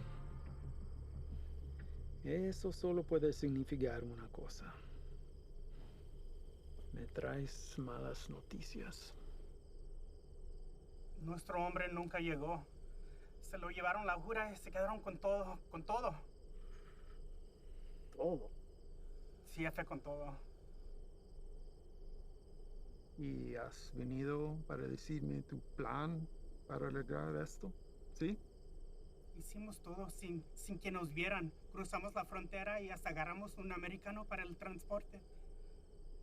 Eso solo puede significar una cosa. Me traes malas noticias. Nuestro hombre nunca llegó. Se lo llevaron la jura y se quedaron con todo, con todo. ¿Todo? Sí, jefe, con todo. ¿Y has venido para decirme tu plan para lograr esto? ¿Sí? Hicimos todo sin que nos vieran. Cruzamos la frontera y hasta agarramos un americano para el transporte.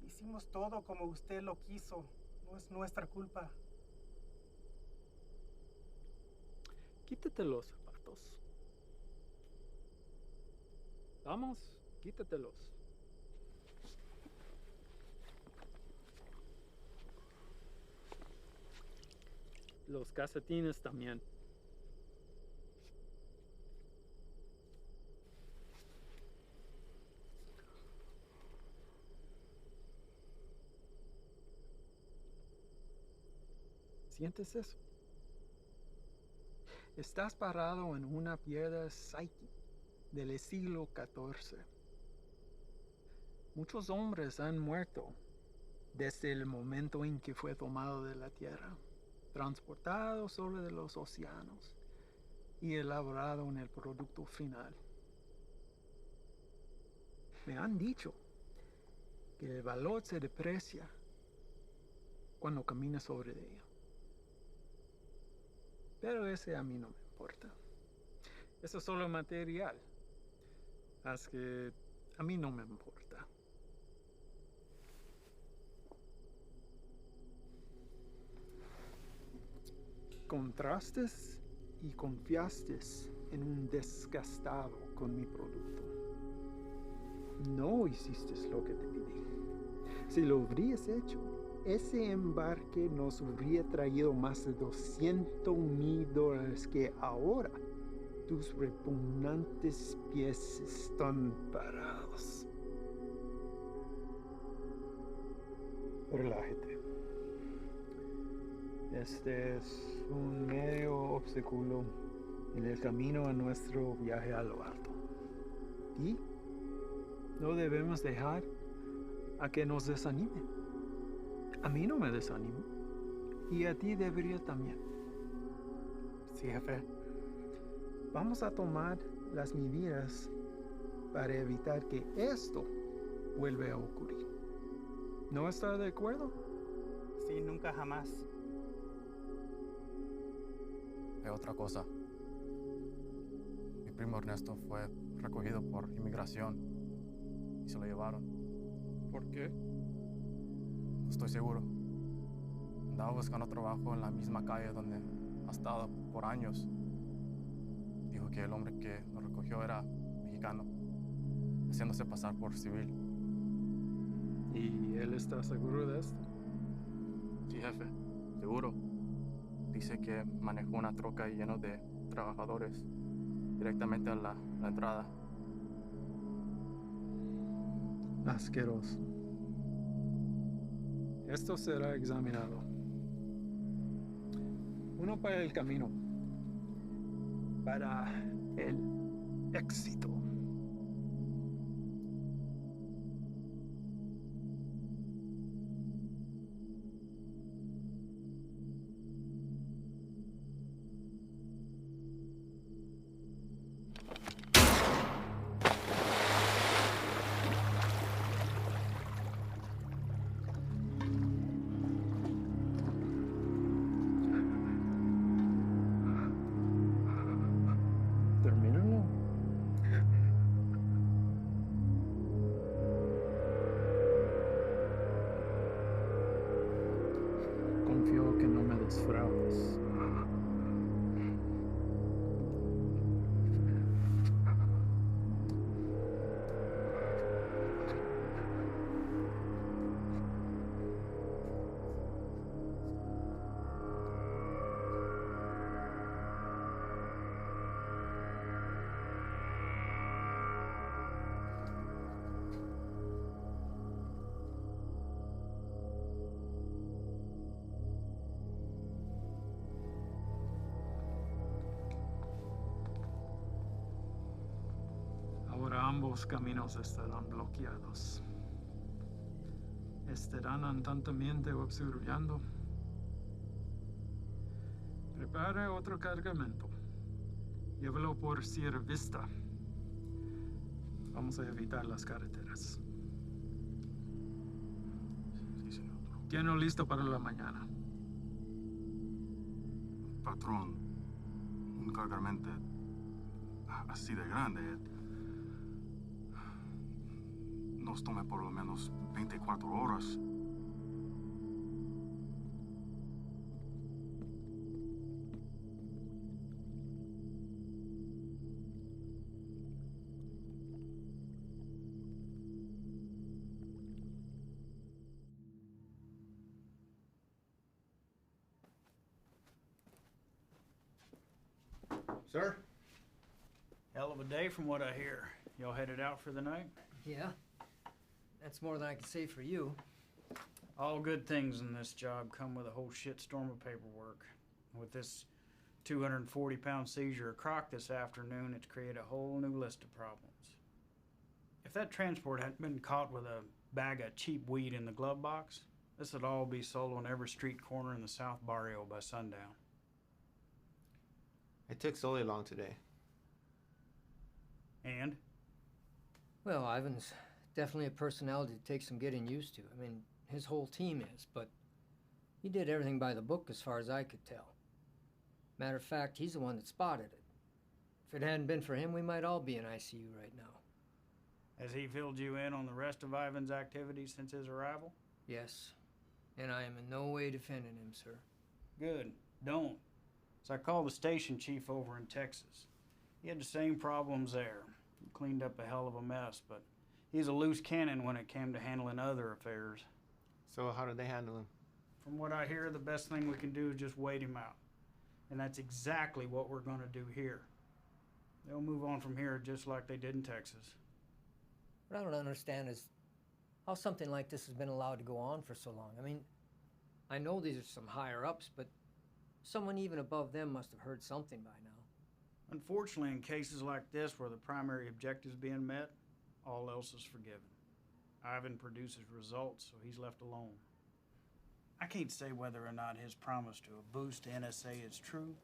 Hicimos todo como usted lo quiso. No es nuestra culpa. Quítate los zapatos. Vamos, quítatelos. los calcetines también. ¿Sientes eso? Estás parado en una piedra psyche del siglo XIV. Muchos hombres han muerto desde el momento en que fue tomado de la tierra, transportado sobre los océanos y elaborado en el producto final. Me han dicho que el valor se deprecia cuando caminas sobre ella. Pero ese a mí no me importa. Eso es solo material. Así que a mí no me importa. Contrastes y confiaste en un desgastado con mi producto. No hiciste lo que te pedí. Si lo hubieras hecho, ese embarque nos hubiera traído más de $200,000 que ahora tus repugnantes pies están parados. Relájate. Este es un medio obstáculo en el camino a nuestro viaje a lo alto. Y no debemos dejar a que nos desanime. A mí no me desanimo. Y a ti debería también. Sí, jefe. Vamos a tomar las medidas para evitar que esto vuelva a ocurrir. ¿No está de acuerdo? Sí, nunca jamás. Hay otra cosa. Mi primo Ernesto fue recogido por inmigración y se lo llevaron. ¿Por qué? No estoy seguro. Andaba buscando trabajo en la misma calle donde ha estado por años. Dijo que el hombre que lo recogió era mexicano, haciéndose pasar por civil. ¿Y él está seguro de esto? Sí, jefe, seguro. Dice que manejó una troca llena de trabajadores directamente a la entrada. Asqueroso. Esto será examinado. Uno para el camino. Para el éxito. Termínalo. Confío que no me defraudes. Ahora ambos caminos estarán bloqueados. Estarán constantemente observando. Prepara otro cargamento. Llévalo por Sierra Vista. Vamos a evitar las carreteras. Sí, señor. Tiene listo para la mañana. Patrón, un cargamento así de grande nos toma por lo menos 24 horas. Sir? Hell of a day from what I hear. Y'all headed out for the night? Yeah. That's more than I can say for you. All good things in this job come with a whole shitstorm of paperwork. With this 240-pound seizure of croc this afternoon, it's created a whole new list of problems. If that transport hadn't been caught with a bag of cheap weed in the glove box, this would all be sold on every street corner in the South Barrio by sundown. It took Sully long today. And? Well, Ivan's definitely a personality that takes some getting used to. I mean, his whole team is, but he did everything by the book as far as I could tell. Matter of fact, he's the one that spotted it. If it hadn't been for him, we might all be in ICU right now. Has he filled you in on the rest of Ivan's activities since his arrival? Yes. And I am in no way defending him, sir. Good. Don't. So I called the station chief over in Texas. He had the same problems there. He cleaned up a hell of a mess, but he's a loose cannon when it came to handling other affairs. So how did they handle him? From what I hear, the best thing we can do is just wait him out. And that's exactly what we're going to do here. They'll move on from here just like they did in Texas. What I don't understand is how something like this has been allowed to go on for so long. I mean, I know these are some higher-ups, but someone even above them must have heard something by now. Unfortunately, in cases like this where the primary objective is being met, all else is forgiven. Ivan produces results, so he's left alone. I can't say whether or not his promise to a boost to NSA is true.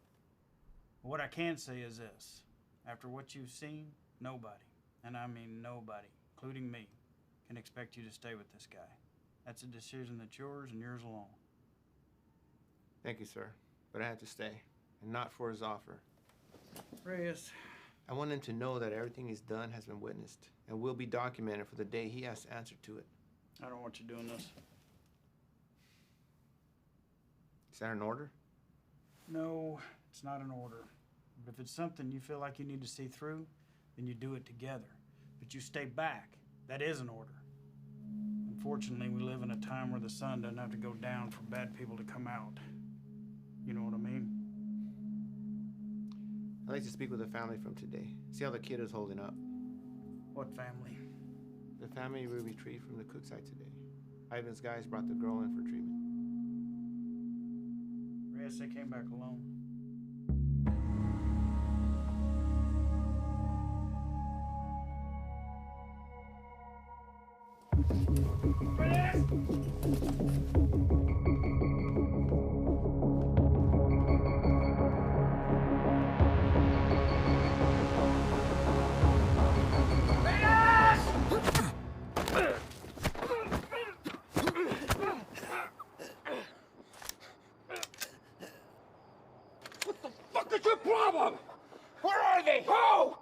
But what I can say is this. After what you've seen, nobody, and I mean nobody, including me, can expect you to stay with this guy. That's a decision that's yours and yours alone. Thank you, sir. But I had to stay, and not for his offer. Reyes. I want him to know that everything he's done has been witnessed and will be documented for the day he has to answer to it. I don't want you doing this. Is that an order? No, it's not an order. But if it's something you feel like you need to see through, then you do it together. But you stay back. That is an order. Unfortunately, we live in a time where the sun doesn't have to go down for bad people to come out. You know what I mean? I'd like to speak with the family from today. See how the kid is holding up. What family? The family we retrieved from the cook site today. Ivan's guys brought the girl in for treatment. Reyes, they came back alone. What's your problem? Where are they? Who?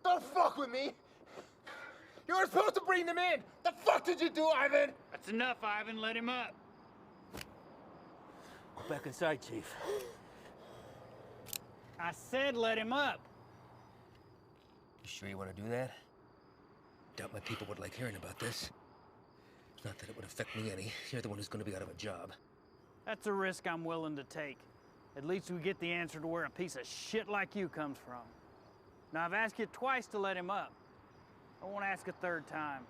Don't fuck with me! You were supposed to bring them in! The fuck did you do, Ivan? That's enough, Ivan. Let him up. Go back inside, Chief. I said let him up. You sure you want to do that? Doubt my people would like hearing about this. Not that it would affect me any. You're the one who's going to be out of a job. That's a risk I'm willing to take. At least we get the answer to where a piece of shit like you comes from. Now, I've asked you twice to let him up. I won't ask a third time.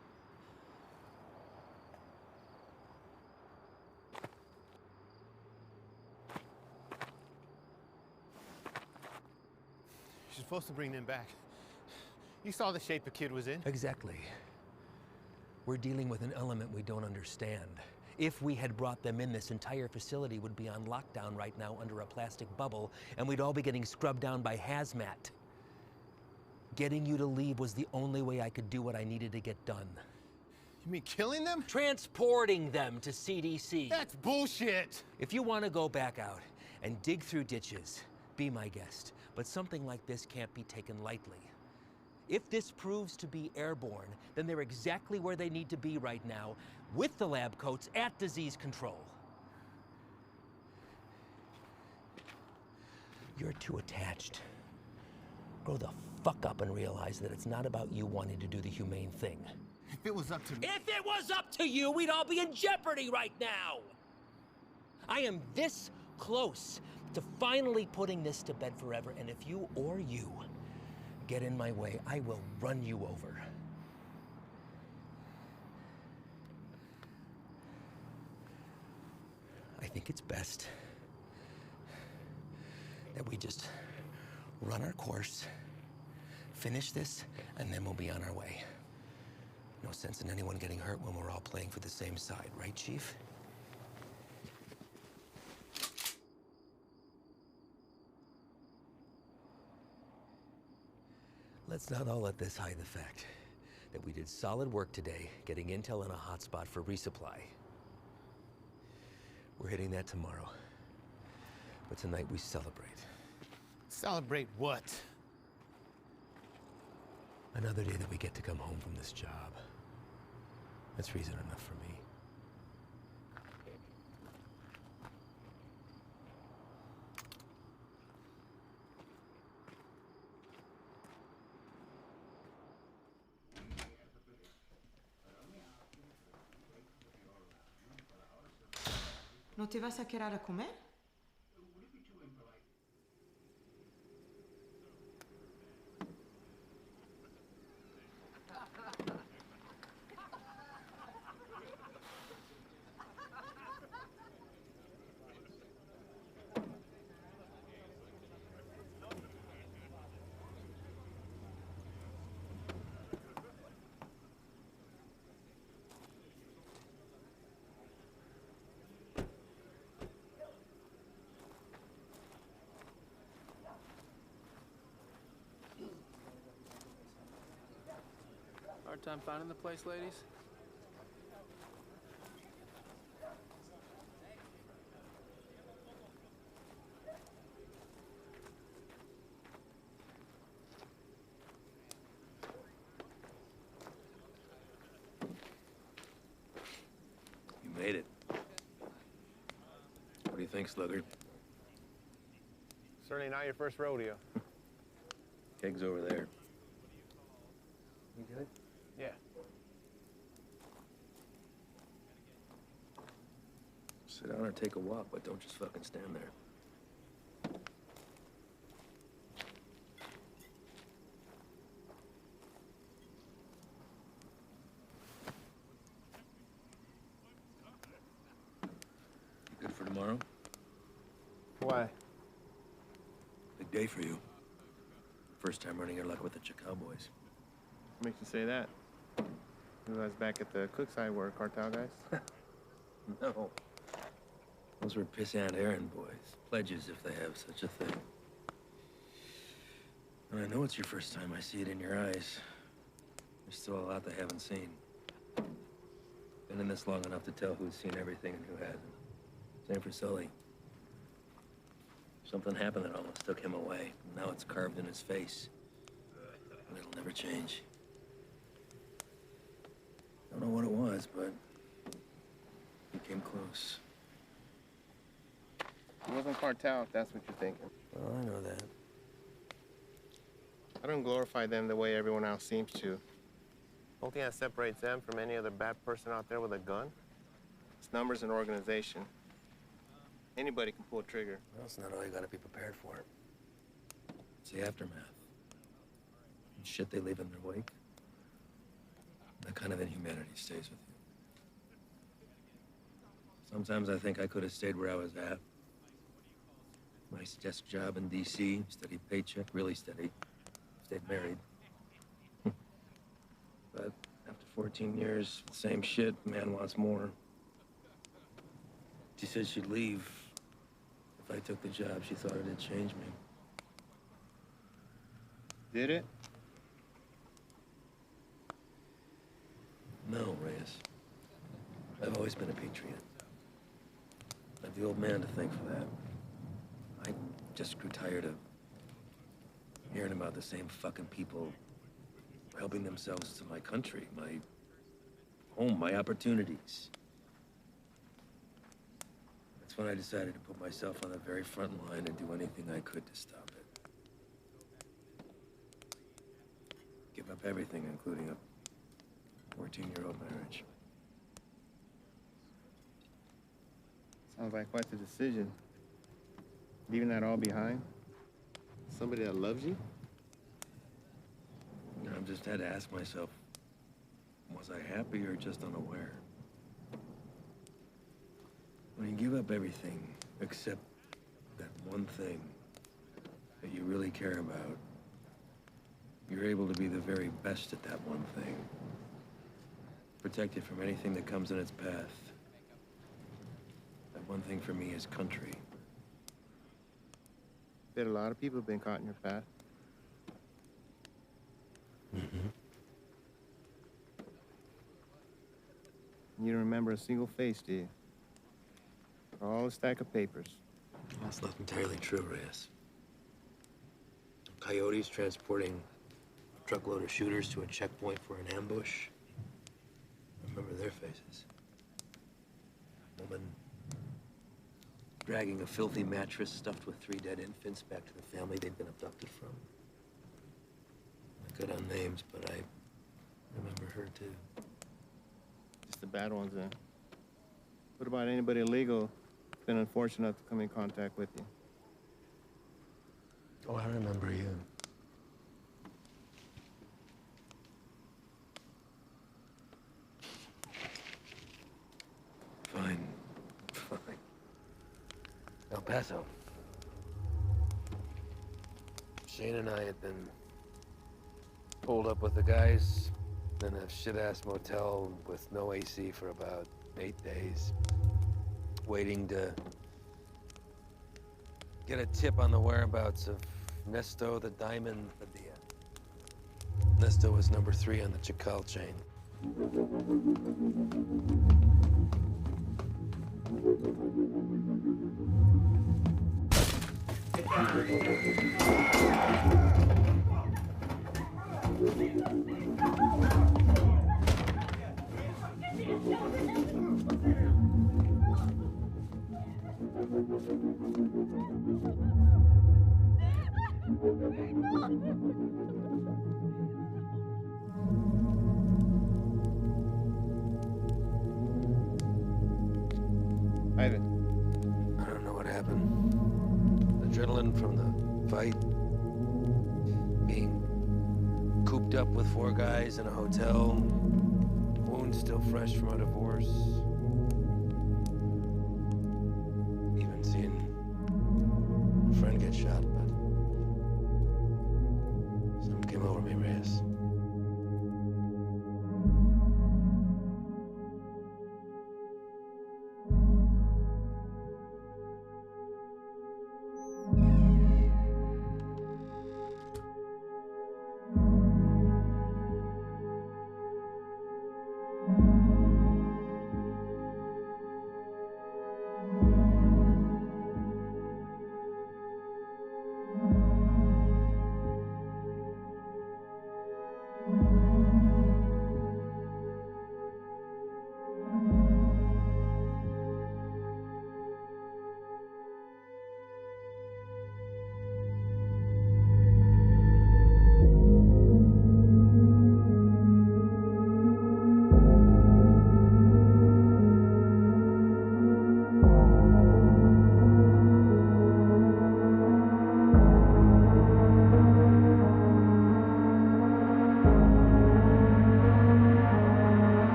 You're supposed to bring them back. You saw the shape the kid was in. Exactly. We're dealing with an element we don't understand. If we had brought them in, this entire facility would be on lockdown right now under a plastic bubble, and we'd all be getting scrubbed down by hazmat. Getting you to leave was the only way I could do what I needed to get done. You mean killing them? Transporting them to CDC. That's bullshit! If you want to go back out and dig through ditches, be my guest. But something like this can't be taken lightly. If this proves to be airborne, then they're exactly where they need to be right now, with the lab coats at disease control. You're too attached. Grow the fuck up and realize that it's not about you wanting to do the humane thing. If it was up to me... If it was up to you, we'd all be in jeopardy right now! I am this close to finally putting this to bed forever, and if you or you get in my way, I will run you over. I think it's best that we just run our course, finish this, and then we'll be on our way. No sense in anyone getting hurt when we're all playing for the same side, right, Chief? Let's not all let this hide the fact that we did solid work today getting intel in a hotspot for resupply. We're hitting that tomorrow. But tonight we celebrate. Celebrate what? Another day that we get to come home from this job. That's reason enough for me. ¿No te vas a quedar a comer? Hard time finding the place, ladies? You made it. What do you think, Sluggard? Certainly not your first rodeo. Keg's over there. You good? Yeah. Sit down or take a walk, but don't just fucking stand there. You good for tomorrow? Why? Big day for you. First time running your luck with the Cowboys. What makes you say that? You guys back at the Cookside were cartel guys? No. Those were pissant errand boys. Pledges, if they have such a thing. And I know it's your first time. I see it in your eyes. There's still a lot they haven't seen. Been in this long enough to tell who's seen everything and who hasn't. Same for Sully. Something happened that almost took him away. Now it's carved in his face. And it'll never change. Don't know what it was, but he came close. It wasn't cartel, if that's what you're thinking. Well, I know that. I don't glorify them the way everyone else seems to. The only thing that separates them from any other bad person out there with a gun is numbers and organization. Anybody can pull a trigger. Well, that's not all you gotta be prepared for. It's the aftermath. The shit they leave in their wake. That kind of inhumanity stays with you. Sometimes I think I could have stayed where I was at. Nice desk job in D.C., steady paycheck, really steady. Stayed married. But after 14 years, same shit, man wants more. She said she'd leave if I took the job. She thought it'd change me. Did it? No, Reyes. I've always been a patriot. I have the old man to thank for that. I just grew tired of hearing about the same fucking people helping themselves to my country, my home, my opportunities. That's when I decided to put myself on the very front line and do anything I could to stop it. Give up everything, including a 14-year-old marriage. Sounds like quite the decision. Leaving that all behind? Somebody that loves you? I've just had to ask myself, was I happy or just unaware? When you give up everything except that one thing that you really care about, you're able to be the very best at that one thing. Protect it from anything that comes in its path. That one thing for me is country. Bet a lot of people have been caught in your path. Mm-hmm. You don't remember a single face, do you? All a stack of papers. That's not entirely true, Reyes. Coyotes transporting a truckload of shooters to a checkpoint for an ambush. I remember their faces. Woman dragging a filthy mattress stuffed with 3 dead infants back to the family they'd been abducted from. Good on names, but I remember her too. Just the bad ones, then. What about anybody illegal who's been unfortunate enough to come in contact with you? Oh, I remember you. Fine. Fine. El Paso. Shane and I had been pulled up with the guys in a shit-ass motel with no AC for about 8 days, waiting to get a tip on the whereabouts of Nesto the Diamond Padilla. Nesto was number 3 on the Chacal chain. Ivan. I don't know what happened. Adrenaline from the fight. Being cooped up with 4 guys in a hotel. Wounds still fresh from a divorce. Even seeing a friend get shot, but something came over me, Reyes.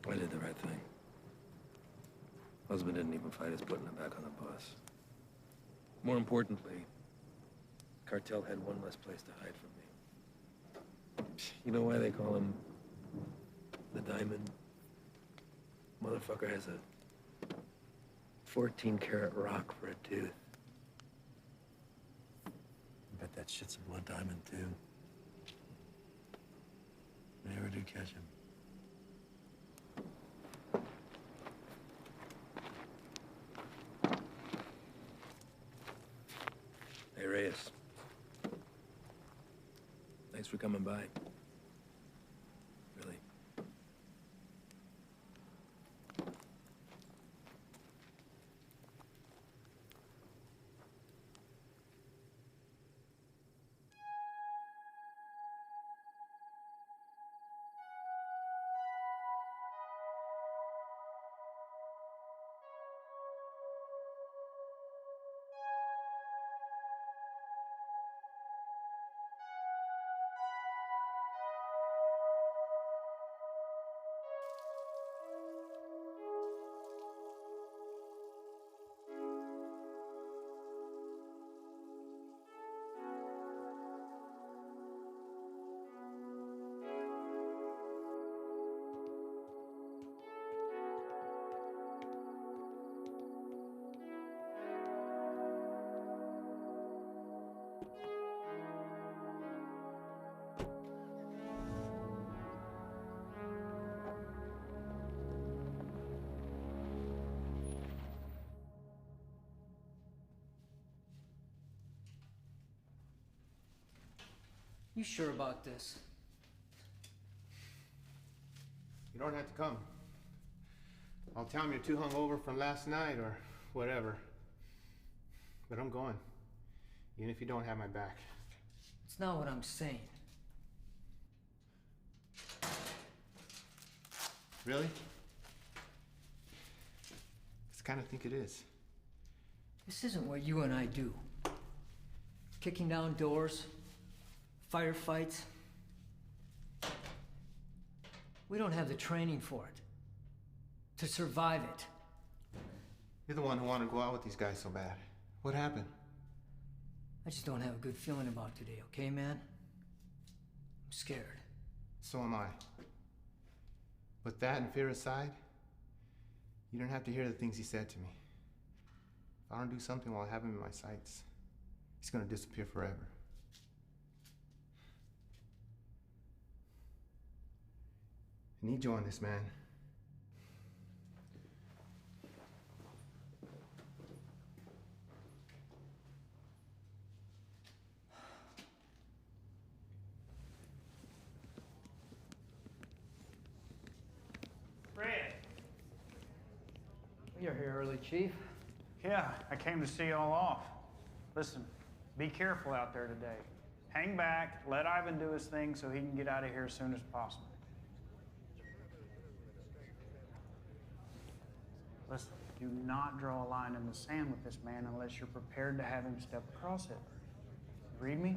I did the right thing. Husband didn't even fight us putting him back on the bus. More importantly, cartel had one less place to hide from me. You know why they call him the Diamond? Motherfucker has a 14-karat rock for a tooth. I bet that shit's a blood diamond, too. I never do catch him. Hey, Reyes. Thanks for coming by. Really. You sure about this? You don't have to come. I'll tell him you're too hungover from last night or whatever. But I'm going. Even if you don't have my back. It's not what I'm saying. Really? I kind of think it is. This isn't what you and I do. Kicking down doors, firefights. We don't have the training for it. To survive it. You're the one who wanted to go out with these guys so bad. What happened? I just don't have a good feeling about today, okay, man? I'm scared. So am I. But that and fear aside, you don't have to hear the things he said to me. If I don't do something while I have him in my sights, he's gonna disappear forever. I need you on this, man. Fred. You're here early, Chief. Yeah, I came to see y'all off. Listen, be careful out there today. Hang back, let Ivan do his thing so he can get out of here as soon as possible. Listen, do not draw a line in the sand with this man unless you're prepared to have him step across it. You read me?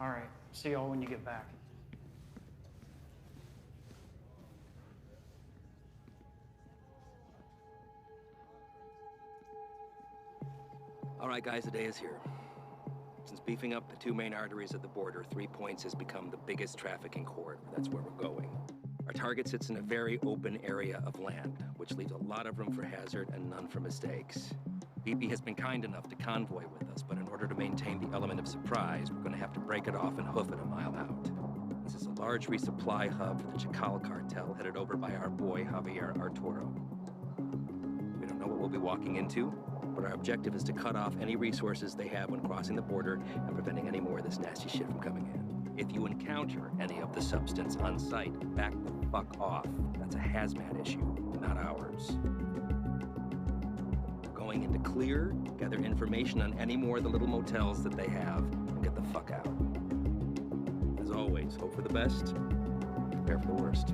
All right, see y'all when you get back. All right, guys, the day is here. Since beefing up the two main arteries at the border, 3 Points has become the biggest trafficking corridor. That's where we're going. Our target sits in a very open area of land, which leaves a lot of room for hazard and none for mistakes. BP has been kind enough to convoy with us, but in order to maintain the element of surprise, we're going to have to break it off and hoof it a mile out. This is a large resupply hub for the Chacal cartel headed over by our boy Javier Arturo. We don't know what we'll be walking into, but our objective is to cut off any resources they have when crossing the border and preventing any more of this nasty shit from coming in. If you encounter any of the substance on site, back the fuck off. That's a hazmat issue, not ours. We're going into clear, gather information on any more of the little motels that they have, and get the fuck out. As always, hope for the best, prepare for the worst.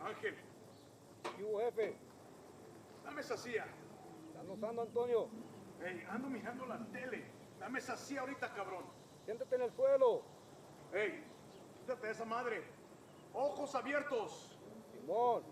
Ángel. ¿Qué hubo, jefe? Dame esa silla. ¿Estás notando, Antonio? Hey, ando mirando la tele. Dame esa silla ahorita, cabrón. Siéntate en el suelo. Hey, quítate de esa madre. Ojos abiertos. Simón.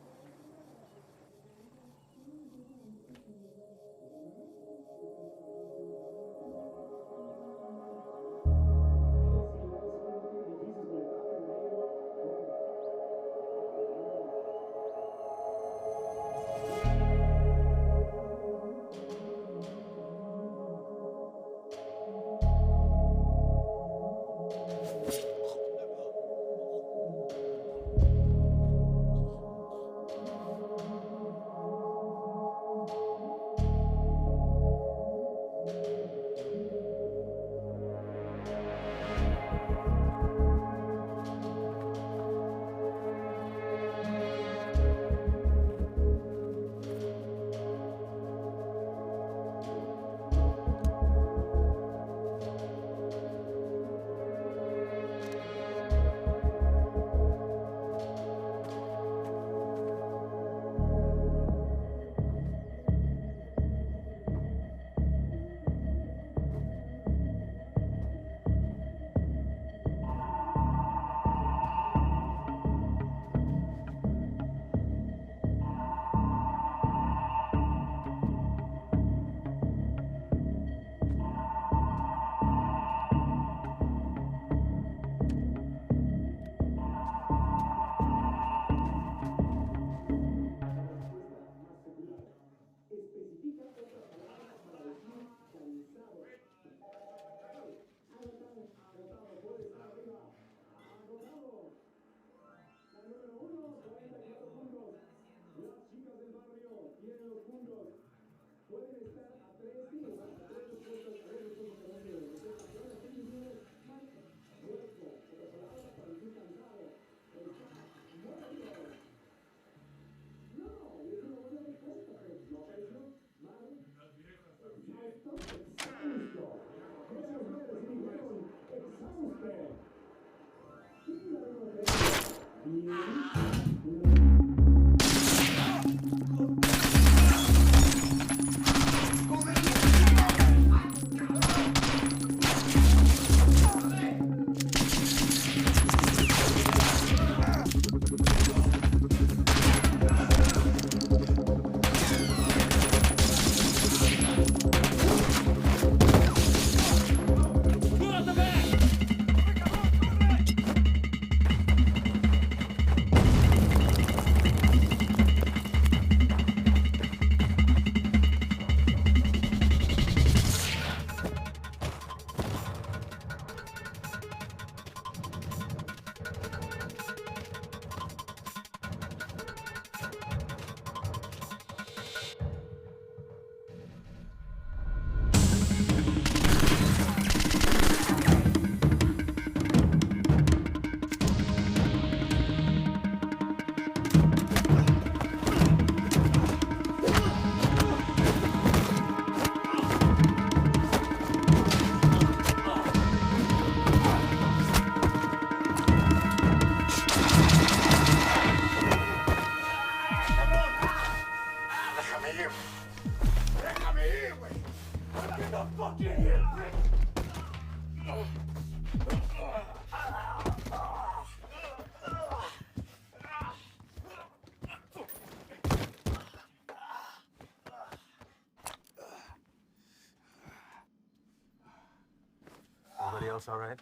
Everybody else all right?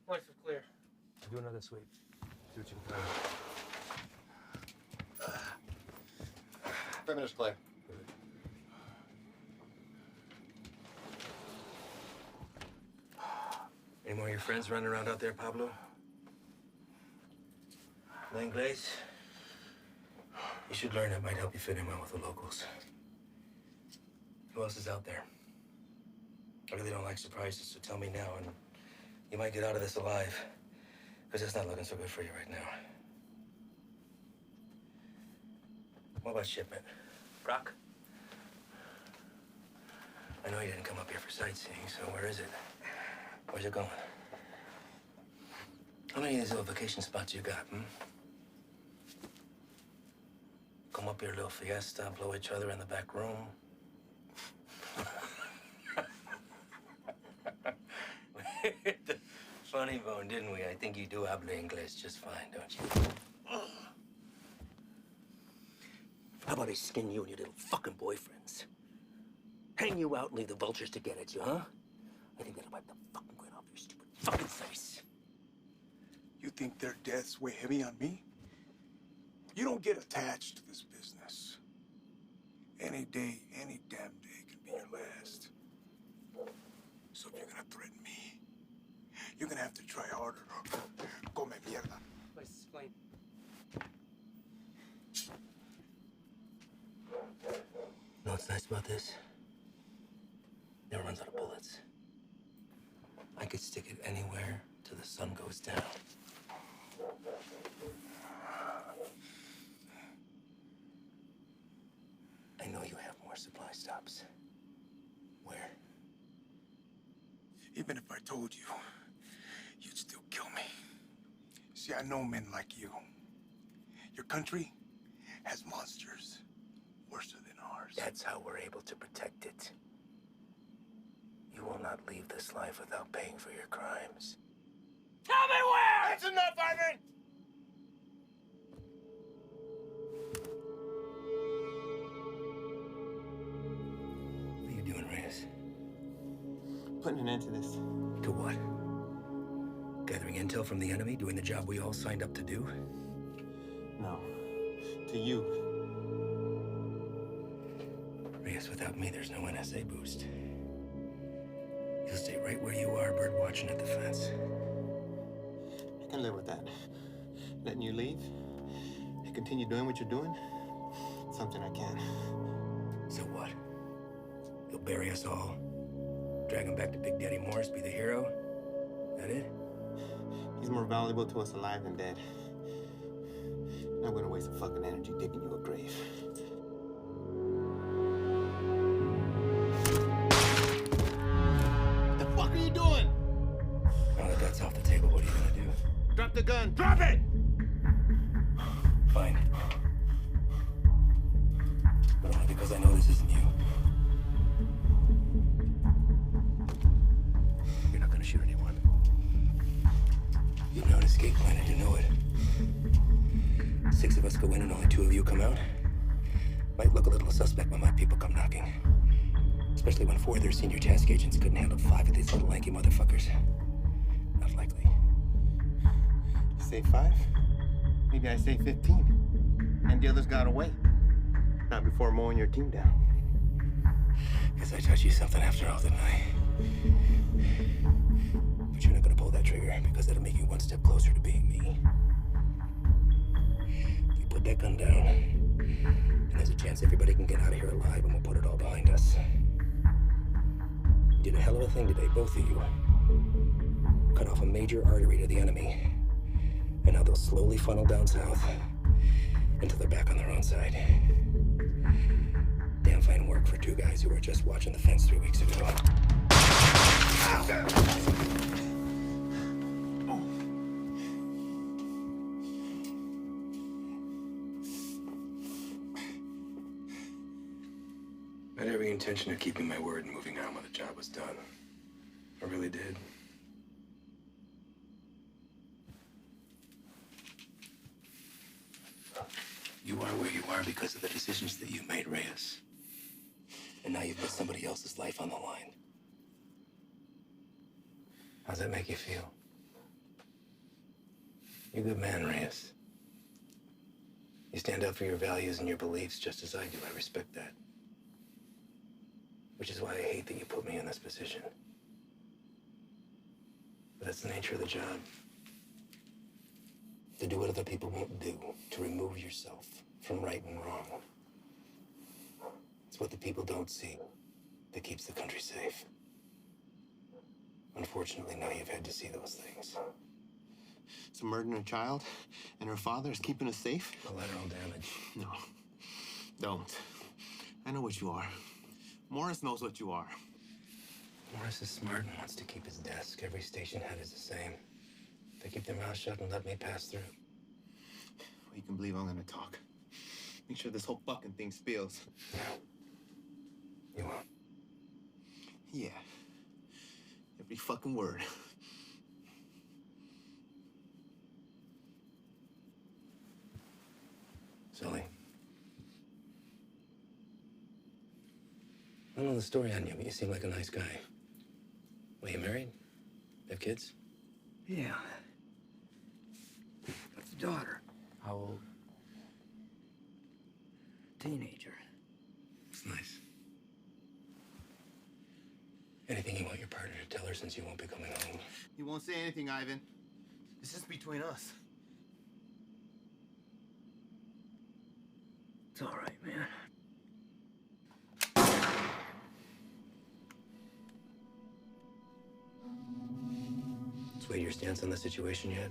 Lights are clear. Do another sweep. See what you can find. Perimeter's clear. Any more of your friends running around out there, Pablo? No Inglés? You should learn. It might help you fit in well with the locals. Who else is out there? I really don't like surprises, so tell me now, and you might get out of this alive. Because it's not looking so good for you right now. What about shipment? Rock? I know you didn't come up here for sightseeing, so where is it? Where's it going? How many of these little vacation spots you got, up your little fiesta, blow each other in the back room. The funny bone, didn't we? I think you do habla English just fine, don't you? How about I skin you and your little fucking boyfriends? Hang you out and leave the vultures to get at you, huh? I think that'll wipe the fucking grin off your stupid fucking face. You think their deaths weigh heavy on me? You don't get attached to this business. Any day, any damn day can be your last. So if you're gonna threaten me, you're gonna have to try harder. Come mierda. Let's explain. You know what's nice about this? Never runs out of bullets. I could stick it anywhere till the sun goes down. I know you have more supply stops. Where? Even if I told you, you'd still kill me. See, I know men like you. Your country has monsters worse than ours. That's how we're able to protect it. You will not leave this life without paying for your crimes. Tell me where! That's enough, Ivan! What are you doing, Reyes? Putting an end to this. To what? Gathering intel from the enemy, doing the job we all signed up to do? No. To you. Reyes, without me, there's no NSA boost. You'll stay right where you are, bird watching at the fence. I can live with that. Letting you leave and continue doing what you're doing, something I can. So what? You'll bury us all, drag him back to Big Daddy Morris, be the hero? That it? He's more valuable to us alive than dead. I'm not gonna waste a fucking energy digging you a grave. The fuck are you doing? Now that that's off the table, what are you gonna do? Drop the gun. Drop it! Fine. But only because I know this isn't you. You're not gonna shoot anyone. You have no escape plan and you know it. 6 of us go in and only 2 of you come out. Might look a little suspect when my people come knocking. Especially when 4 of their senior task agents couldn't handle 5 of these little lanky motherfuckers. Not likely. You say 5? Maybe I say 15. And the others got away. Not before mowing your team down. Guess I taught you something after all, didn't I? But you're not gonna pull that trigger because that'll make you 1 step closer to being me. You put that gun down, and there's a chance everybody can get out of here alive and we'll put it all behind us. You did a hell of a thing today, both of you. Cut off a major artery to the enemy. And now they'll slowly funnel down south until they're back on their own side. Damn fine work for 2 guys who were just watching the fence 3 weeks ago. I had every intention of keeping my word and moving on when the job was done. I really did. You are where you are because of the decisions that you made, Reyes. And now you've put somebody else's life on the line. How's that make you feel? You're a good man, Reyes. You stand up for your values and your beliefs just as I do. I respect that. Which is why I hate that you put me in this position. But that's the nature of the job. To do what other people won't do, to remove yourself from right and wrong. It's what the people don't see that keeps the country safe. Unfortunately, now you've had to see those things. So murdering a child and her father is keeping us safe? Collateral damage. No, don't. I know what you are. Morris knows what you are. Morris is smart and wants to keep his desk. Every station head is the same. They keep their mouth shut and let me pass through. Well, you can believe I'm gonna talk. Make sure this whole fucking thing spills. You won't. Yeah. Every fucking word. Sully. I don't know the story on you, but you seem like a nice guy. Well, you married? Have kids? Yeah. That's a daughter. How old? Teenager. It's nice. Anything you want your partner to tell her since you won't be coming home? You won't say anything, Ivan. It's just between us. It's all right, man. Sway your stance on the situation yet?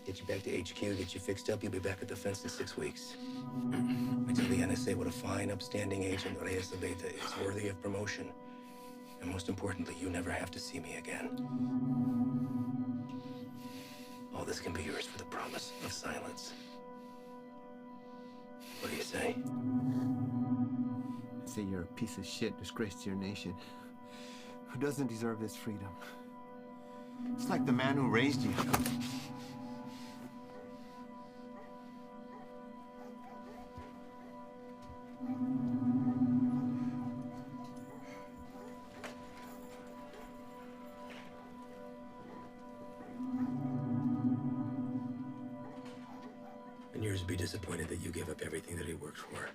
Get you back to HQ, get you fixed up, you'll be back at the fence in 6 weeks. I tell the NSA what a fine, upstanding agent Reyes Abeta is, worthy of promotion. And most importantly, you never have to see me again. All this can be yours for the promise of silence. What do you say? I say you're a piece of shit, disgrace to your nation. Who doesn't deserve this freedom? It's like the man who raised you. And yours would be disappointed that you gave up everything that he worked for.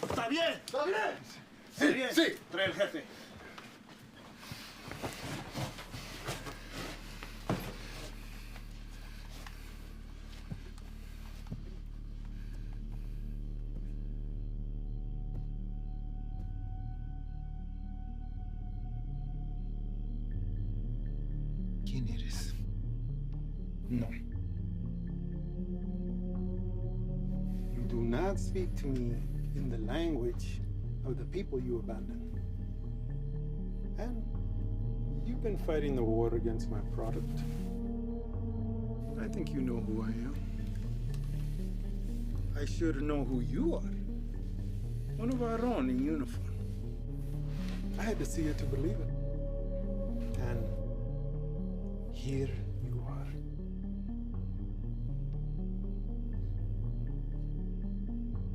¿Está bien? ¿Está bien? Sí, Bien. sí. Trae el jefe. ¿Quién eres? No. You do not speak to me in the language of the people you abandoned. And you've been fighting the war against my product. I think you know who I am. I should know who you are. One of our own in uniform. I had to see it to believe it. And here you are.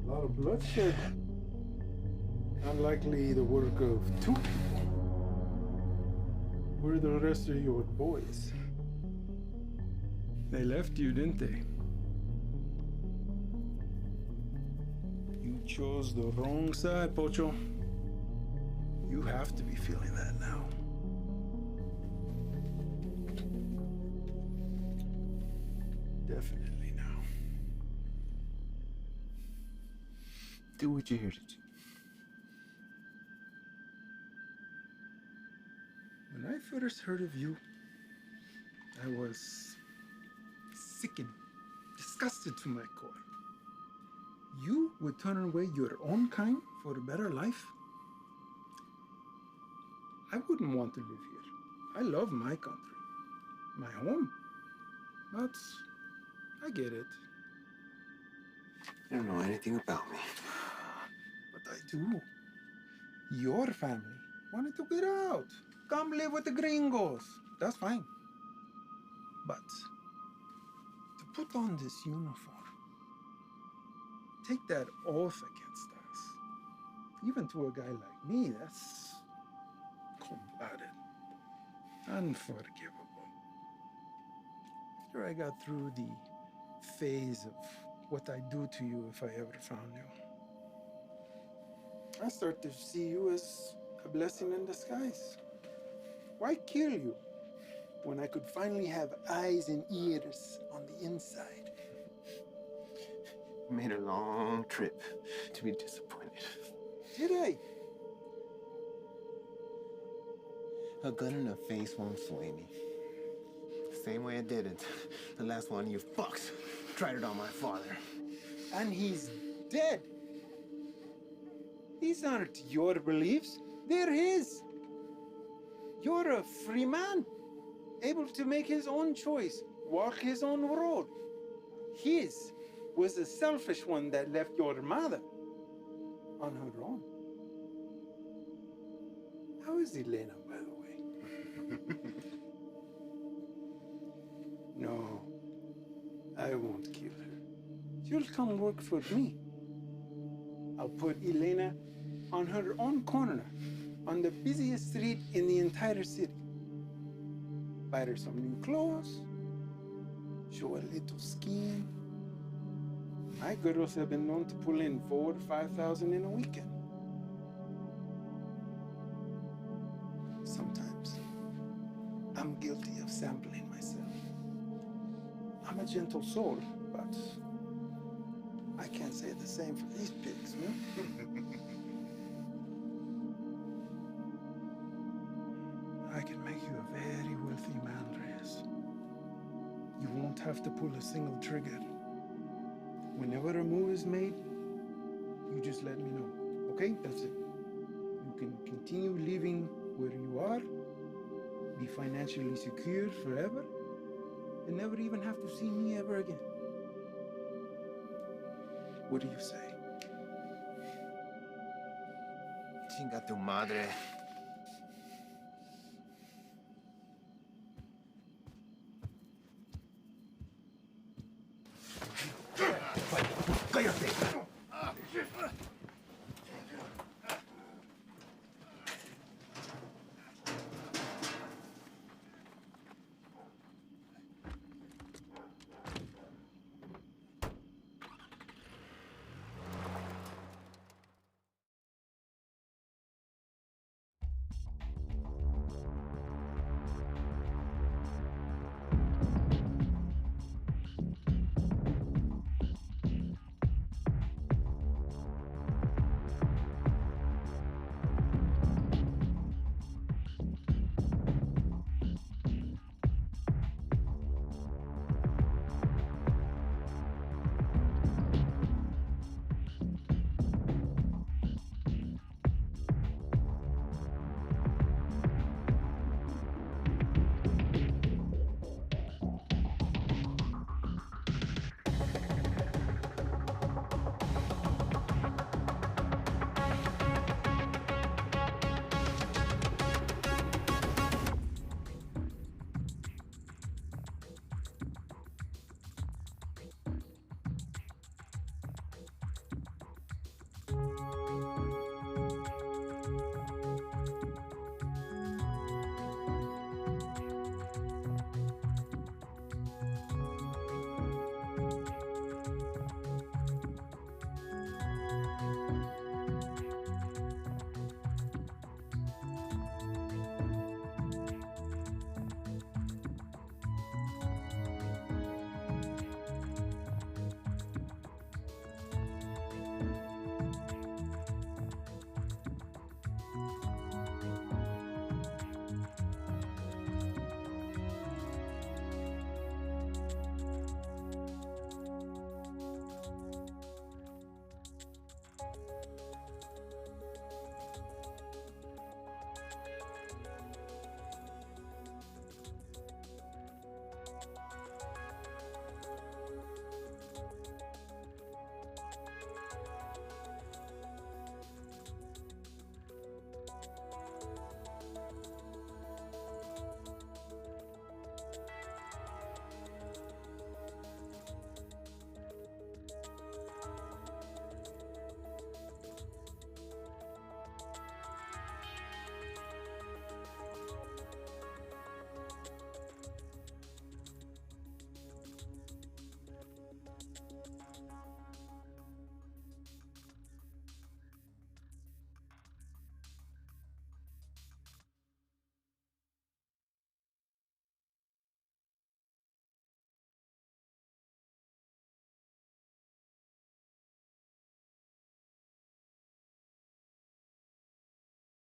A lot of bloodshed. Unlikely the work of two people. Where are the rest of your boys? They left you, didn't they? You chose the wrong side, Pocho. You have to be feeling that now. Definitely now. Do what you're here to do. When I first heard of you, I was sickened, disgusted to my core. You would turn away your own kind for a better life? I wouldn't want to live here. I love my country, my home. But I get it. You don't know anything about me. But I do. Your family wanted to get out. Come live with the gringos. That's fine. But to put on this uniform, take that oath against us, even to a guy like me, that's cold-blooded, unforgivable. After I got through the phase of what I'd do to you if I ever found you, I start to see you as a blessing in disguise. Why kill you when I could finally have eyes and ears on the inside? You made a long trip to be disappointed. Did I? A gun in the face won't sway me. Same way it didn't. The last one you fucks tried it on my father. And he's dead. These aren't your beliefs, they're his. You're a free man, able to make his own choice, walk his own road. His was a selfish one that left your mother on her own. How is Elena, by the way? No, I won't kill her. She'll come work for me. I'll put Elena on her own corner, on the busiest street in the entire city. Buy her some new clothes, show a little skin. My girls have been known to pull in 4,000 to 5,000 in a weekend. Sometimes I'm guilty of sampling myself. I'm a gentle soul, but I can't say the same for these pigs, man. I can make you a very wealthy man, Reyes. You won't have to pull a single trigger. Whenever a move is made, you just let me know, okay? That's it. You can continue living where you are, be financially secure forever, and never even have to see me ever again. What do you say? Chinga tu madre.